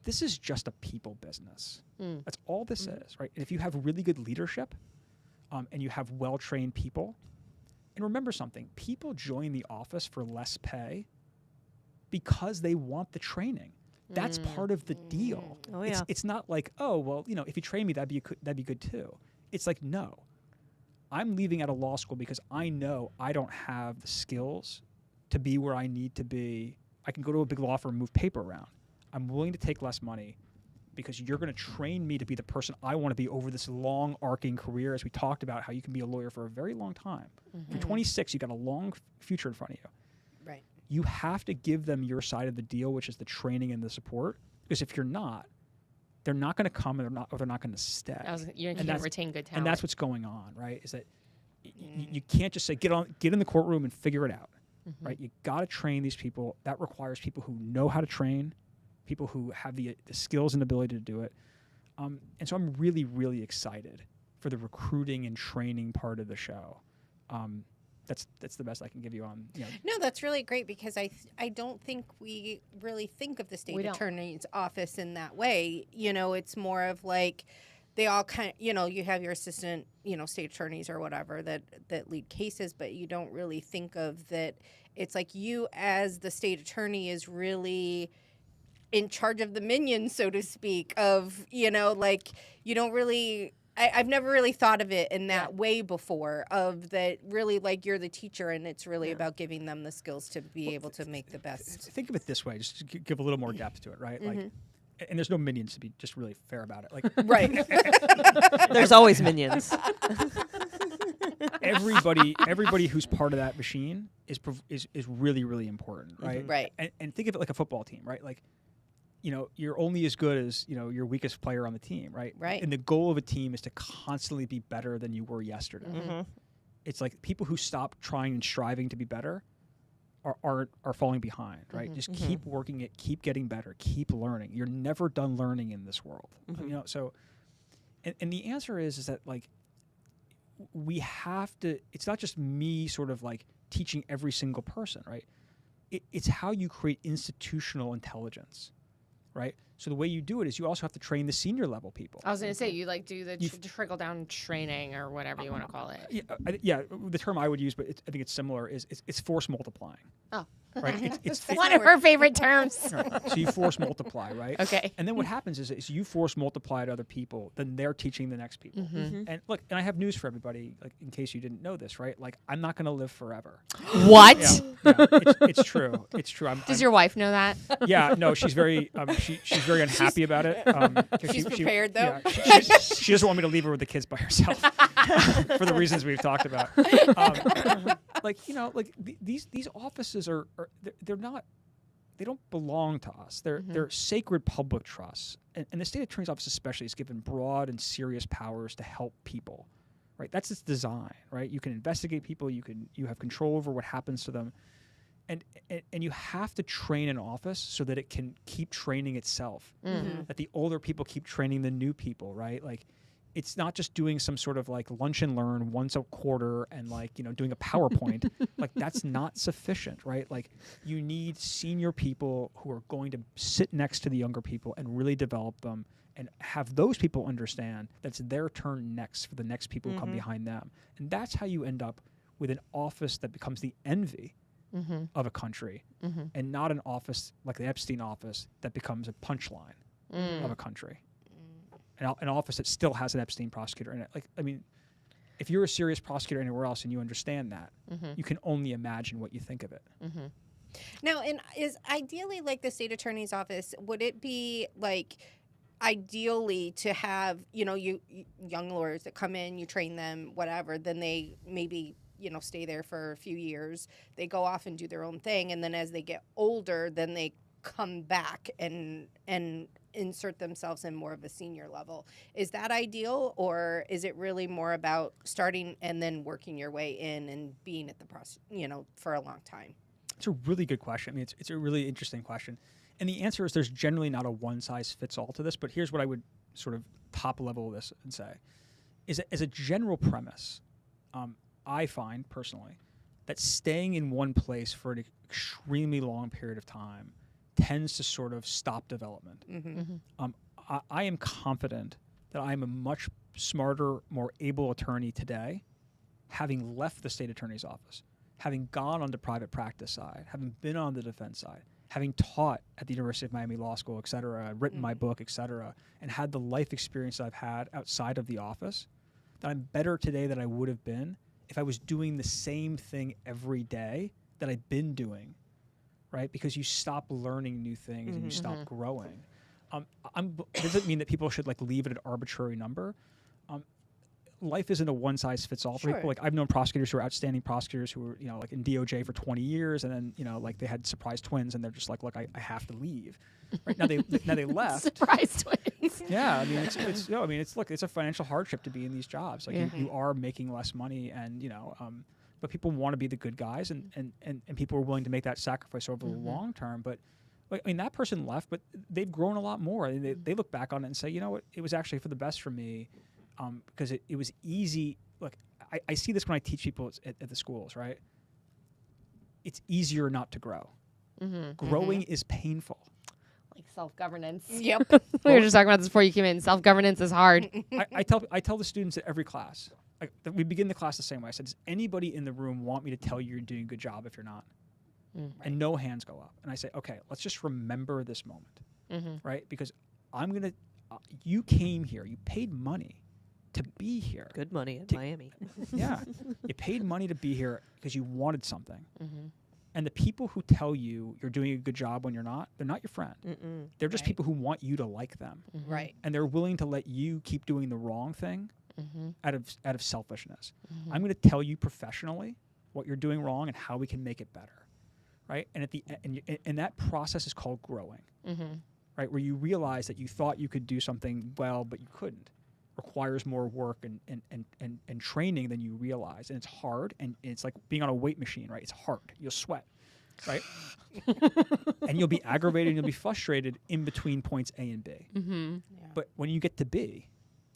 This is just a people business. That's all this is, right? And if you have really good leadership, and you have well-trained people, and remember something, people join the office for less pay because they want the training. That's part of the deal. Oh, yeah. It's not like, oh, well, if you train me, that'd be good too. It's like, no. I'm leaving out of law school because I know I don't have the skills to be where I need to be. I can go to a big law firm and move paper around. I'm willing to take less money because you're going to train me to be the person I want to be over this long arcing career, as we talked about how you can be a lawyer for a very long time. You're 26, you got a long future in front of you. Right. You have to give them your side of the deal, which is the training and the support, because if you're not, they're not going to come, and they're not going to stay. You can't retain good talent. And that's what's going on, right? Is that you can't just say get in the courtroom and figure it out, right? You got to train these people. That requires people who know how to train, people who have the skills and ability to do it. And so I'm really, really excited for the recruiting and training part of the show. That's the best I can give you on. No, that's really great, because I don't think we really think of the state attorney's office in that way. It's more of like they all kind of, you have your assistant, state attorneys or whatever that lead cases, but you don't really think of that. It's like you as the state attorney is really in charge of the minions, so to speak, of, like you don't really. I've never really thought of it in that way before, of that really like you're the teacher, and it's really about giving them the skills to be able to make the best. Think of it this way, just to give a little more depth to it, right? Like, and there's no minions, to be just really fair about it. Like, right. There's always minions. everybody who's part of that machine is really, really important, right? Right. And think of it like a football team, right? Like, you're only as good as, your weakest player on the team, right? Right. And the goal of a team is to constantly be better than you were yesterday. It's like people who stop trying and striving to be better are falling behind, right? Just keep working it, keep getting better, keep learning. You're never done learning in this world. So, and the answer is that, like, we have to, it's not just me sort of like teaching every single person, right? It's how you create institutional intelligence. Right? So the way you do it is you also have to train the senior level people. I was going to say, you like do the trickle down training or whatever you want to call it. Yeah, the term I would use, but I think it's similar, is it's force multiplying. Oh. Right? It's one of her favorite terms. Right. So you force multiply, right? Okay. And then what happens is you force multiply to other people, then they're teaching the next people. And look, and I have news for everybody, like in case you didn't know this, right? Like, I'm not going to live forever. What? Yeah, it's true. It's true. Does your wife know that? Yeah, no, she's very she's very unhappy about it. She's prepared, though. Yeah, she doesn't want me to leave her with the kids by herself for the reasons we've talked about. These offices they're not, they don't belong to us. They're sacred public trusts, and the state attorney's office especially is given broad and serious powers to help people. Right, that's its design. Right, you can investigate people. You have control over what happens to them. And you have to train an office so that it can keep training itself. That the older people keep training the new people, right? Like, it's not just doing some sort of like lunch and learn once a quarter and like, doing a PowerPoint. Like, that's not sufficient, right? Like, you need senior people who are going to sit next to the younger people and really develop them and have those people understand that it's their turn next for the next people who come behind them. And that's how you end up with an office that becomes the envy of a country, and not an office like the Epstein office that becomes a punchline of a country. an office that still has an Epstein prosecutor in it. Like, I mean, if you're a serious prosecutor anywhere else and you understand that, you can only imagine what you think of it. Now, and is ideally like the state attorney's office, would it be like ideally to have, you young lawyers that come in, you train them, whatever, then they maybe, stay there for a few years, they go off and do their own thing, and then as they get older, then they come back and insert themselves in more of a senior level. Is that ideal, or is it really more about starting and then working your way in and being at the for a long time? It's a really good question. I mean, it's a really interesting question. And the answer is there's generally not a one-size-fits-all to this, but here's what I would sort of top level this and say. Is that as a general premise, I find personally that staying in one place for an extremely long period of time tends to sort of stop development. I am confident that I am a much smarter, more able attorney today, having left the state attorney's office, having gone on the private practice side, having been on the defense side, having taught at the University of Miami Law School, et cetera, written my book, et cetera, and had the life experience I've had outside of the office, that I'm better today than I would have been if I was doing the same thing every day that I've been doing, right? Because you stop learning new things and you stop growing. Doesn't mean that people should like leave it at an arbitrary number. Life isn't a one-size-fits-all for people. Like I've known prosecutors who are outstanding prosecutors who were, like in DOJ for 20 years, and then like they had surprise twins, and they're just like, look, I have to leave. Right now they left. Surprise twins. Yeah, I mean it's a financial hardship to be in these jobs. Like you are making less money, and but people want to be the good guys, and people are willing to make that sacrifice over the long term. But like, I mean, that person left, but they've grown a lot more. They look back on it and say, you know what, it was actually for the best for me. Because it was easy. Look, I see this when I teach people at the schools, right? It's easier not to grow. Growing is painful. Like self-governance. Yep. We were just talking about this before you came in. Self-governance is hard. I tell the students at every class, we begin the class the same way. I said, does anybody in the room want me to tell you you're doing a good job if you're not? And no hands go up. And I say, okay, let's just remember this moment, right? Because you came here, you paid money to be here. Good money in Miami. Yeah. You paid money to be here because you wanted something. And the people who tell you you're doing a good job when you're not, they're not your friend. They're just people who want you to like them. Right. And they're willing to let you keep doing the wrong thing out of selfishness. I'm going to tell you professionally what you're doing wrong and how we can make it better. Right? And and that process is called growing. Right? Where you realize that you thought you could do something well, but you couldn't. Requires more work and training than you realize, and it's hard, and it's like being on a weight machine, right? It's hard. You'll sweat, right? And you'll be aggravated and you'll be frustrated in between points A and B. But when you get to B,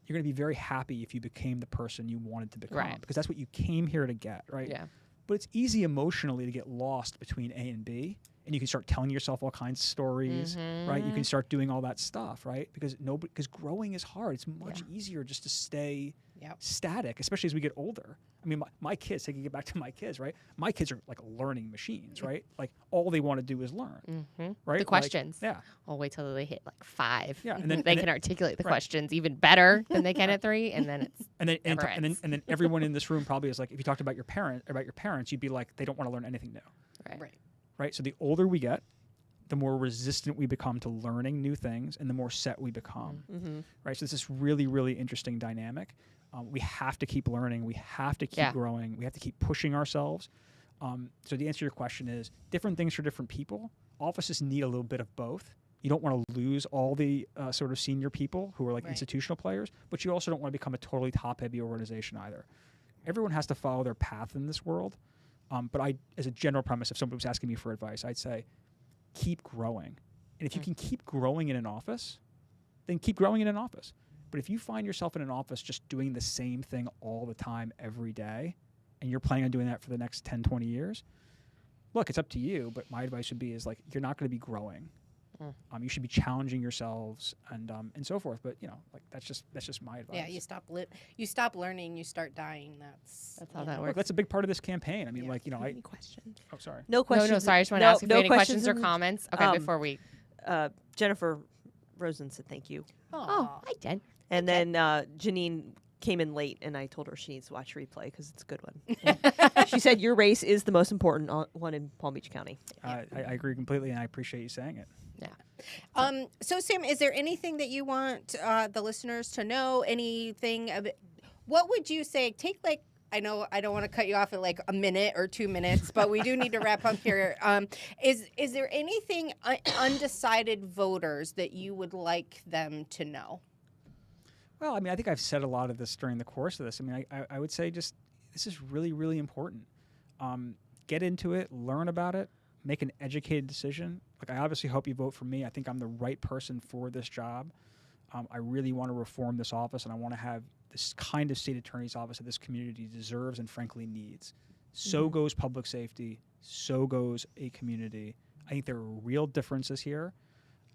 you're going to be very happy if you became the person you wanted to become, because that's what you came here to get, right? Yeah. But it's easy emotionally to get lost between A and B. And you can start telling yourself all kinds of stories, right? You can start doing all that stuff, right? Because growing is hard. It's much easier just to stay static, especially as we get older. I mean, my kids, taking it back to my kids, right? My kids are like learning machines, right? Like all they want to do is learn, right? The questions. Like, I'll wait till they hit like 5. Yeah, and then they can articulate the questions even better than they can at 3, and then it's and then everyone in this room probably is like, if you talked about your parents, you'd be like, they don't want to learn anything new, right? So the older we get, the more resistant we become to learning new things, and the more set we become, right? So it's this really, really interesting dynamic. We have to keep learning. We have to keep growing. We have to keep pushing ourselves. So the answer to your question is different things for different people. Offices need a little bit of both. You don't want to lose all the sort of senior people who are like institutional players, but you also don't want to become a totally top-heavy organization either. Everyone has to follow their path in this world. But as a general premise, if somebody was asking me for advice, I'd say keep growing. And if you can keep growing in an office, then keep growing in an office. But if you find yourself in an office just doing the same thing all the time every day, and you're planning on doing that for the next 10, 20 years, look, it's up to you. But my advice would be is like, you're not going to be growing. You should be challenging yourselves and so forth. But like that's just my advice. Yeah, you stop learning, you start dying. That's how that works. Look, that's a big part of this campaign. I mean, Any questions? Oh, sorry. No questions. No, sorry. I just want to ask if you have any questions or in the- comments. Okay, before we. Jennifer Rosen said thank you. Oh, I did. And then Janine came in late, and I told her she needs to watch replay because it's a good one. She said your race is the most important one in Palm Beach County. I agree completely, and I appreciate you saying it. Yeah. So Sam, is there anything that you want the listeners to know? Anything? What would you say? Take like, I know I don't want to cut you off at like a minute or 2 minutes, but we do need to wrap up here. Is there anything undecided voters that you would like them to know? Well, I mean, I think I've said a lot of this during the course of this. I mean, I would say just this is really, really important. Get into it, learn about it, make an educated decision. Like, I obviously hope you vote for me. I think I'm the right person for this job. I really want to reform this office, and I want to have this kind of state attorney's office that this community deserves and frankly needs. So goes public safety. So goes a community. I think there are real differences here.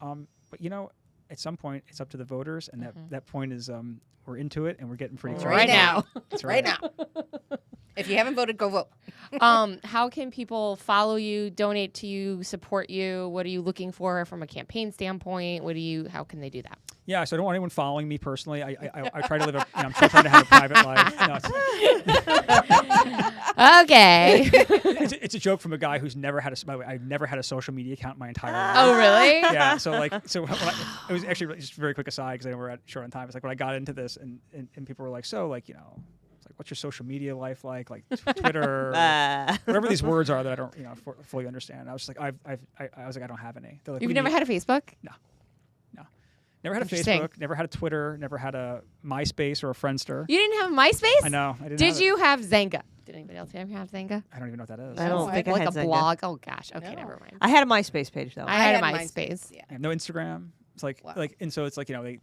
But, you know, at some point, it's up to the voters, and that point is we're into it, and we're getting pretty close. Right now. That's Right now. If you haven't voted, go vote. How can people follow you, donate to you, support you? What are you looking for from a campaign standpoint? How can they do that? Yeah, so I don't want anyone following me personally. I try to live I'm still trying to have a private life. No, Okay. it's a joke from a guy who's never had by the way, I've never had a social media account my entire life. Oh, really? Yeah, so when it was actually just a very quick aside because I know we're short on time. It's like when I got into this and people were like, so like, you know, it's like, what's your social media life like Twitter, whatever these words are that I don't, you know, fully understand. I was just like, I was like, I don't have any. Like, You've never had a Facebook? No. Never had a Facebook, never had a Twitter, never had a MySpace or a Friendster. You didn't have MySpace? I know. I didn't Did have you have Zynga? Did anybody else ever have Zynga? I don't even know what that is. I don't think I like had a Zynga. blog. Oh gosh. Okay, No. never mind. I had a MySpace page though. I had a had MySpace. Yeah. I have no Instagram. It's like Wow. and so it's like, you know, I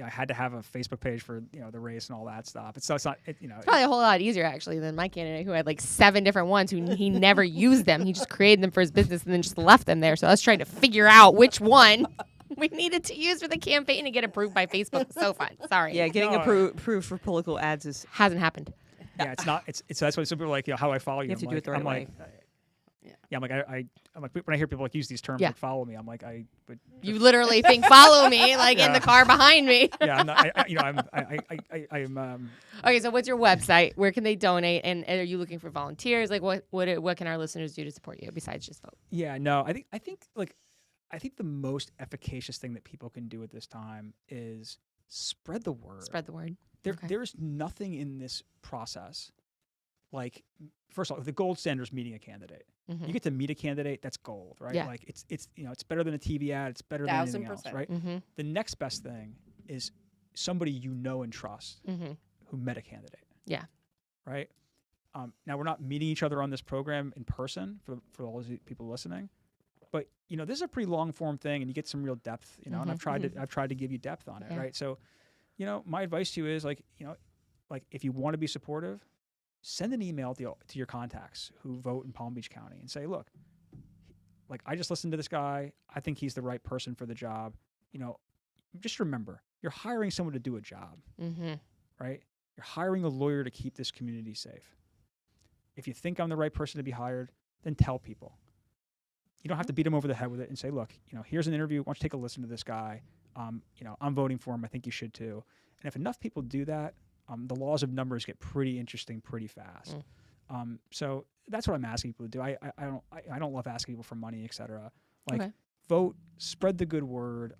had to have a Facebook page for, you know, the race and all that stuff. It's not you know. It's probably a whole lot easier actually than my candidate who had like 7 different ones who he never used them. He just created them for his business and then just left them there. So I was trying to figure out which one we needed to use for the campaign to get approved by Facebook. It's so fun. Sorry. Yeah, getting No, approved for political ads is. Hasn't happened. Yeah, it's not. It's that's why some people are like, you know, how do I follow you? You have to I'm do like, it the right I'm way. like, yeah, I'm like, I'm like, when I hear people like use these terms Yeah. like follow me, I'm like, but You literally think follow me like in Yeah. the car behind me. yeah, I'm not. You know, I'm. Okay, so what's your website? Where can they donate? And are you looking for volunteers? Like what can our listeners do to support you besides just vote? Yeah, no, I think the most efficacious thing that people can do at this time is spread the word. Spread the word. Okay. There's nothing in this process like, first of all, the gold standard is meeting a candidate. Mm-hmm. You get to meet a candidate, that's gold, right? Yeah. Like it's you know, it's better than a TV ad, it's better than anything else, 1000%. right? Mm-hmm. The next best thing is somebody you know and trust Mm-hmm. who met a candidate. Yeah. Right? Now we're not meeting each other on this program in person for all these people listening, but you know, this is a pretty long form thing, and you get some real depth. You know, and I've tried to give you depth on it, Yeah. right? So, you know, my advice to you is like, you know, like if you want to be supportive, send an email to your contacts who vote in Palm Beach County and say, look, like I just listened to this guy. I think he's the right person for the job. You know, just remember, you're hiring someone to do a job, Mm-hmm. right? You're hiring a lawyer to keep this community safe. If you think I'm the right person to be hired, then tell people. You don't have to beat them over the head with it and say, look, you know, here's an interview. Why don't you take a listen to this guy? You know, I'm voting for him. I think you should too. And if enough people do that, the laws of numbers get pretty interesting pretty fast. So that's what I'm asking people to do. I don't love asking people for money, et cetera. Like, Okay. vote, spread the good word.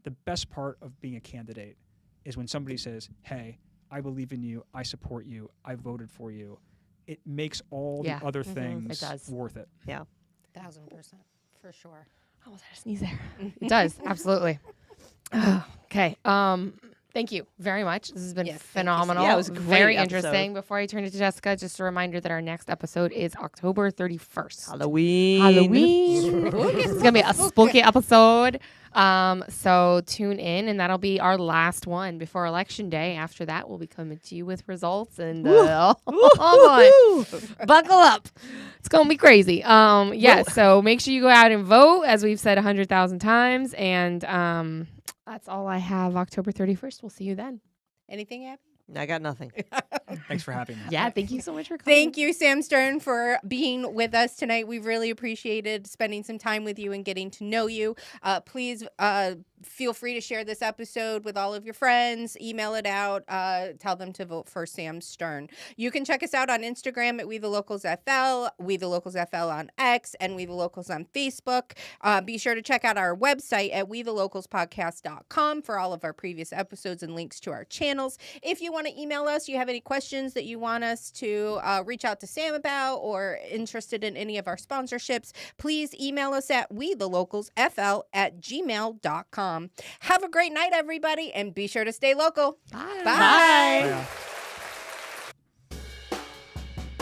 The best part of being a candidate is when somebody says, hey, I believe in you. I support you. I voted for you. It makes all Yeah. the other It things does. worth it. 1000%, for sure. I almost had a sneeze there. It does, absolutely. Okay. Thank you very much. This has been Yes, thank you so phenomenal. much. Yeah, it was a great very episode. interesting. Before I turn it to Jessica, just a reminder that our next episode is October 31st. Halloween. Halloween. It's gonna be a spooky episode. So tune in, and that'll be our last one before Election Day. After that, we'll be coming to you with results, and oh boy, buckle up. It's gonna be crazy. Yeah. So make sure you go out and vote, as we've said 100,000 times, and that's all I have. October 31st. We'll see you then. Anything, Abby? I got nothing. Thanks for having me. Yeah. Thank you so much for coming. Thank you, Sam Stern, for being with us tonight. We really appreciated spending some time with you and getting to know you. Please Feel free to share this episode with all of your friends. Email it out. Tell them to vote for Sam Stern. You can check us out on Instagram at We the Locals FL, We the Locals FL on X, and We the Locals on Facebook. Be sure to check out our website at WeTheLocalsPodcast.com for all of our previous episodes and links to our channels. If you want to email us, you have any questions that you want us to reach out to Sam about, or interested in any of our sponsorships, please email us at WeTheLocalsFL@gmail.com. Have a great night, everybody, and be sure to stay local. Bye. Bye. Bye. Yeah.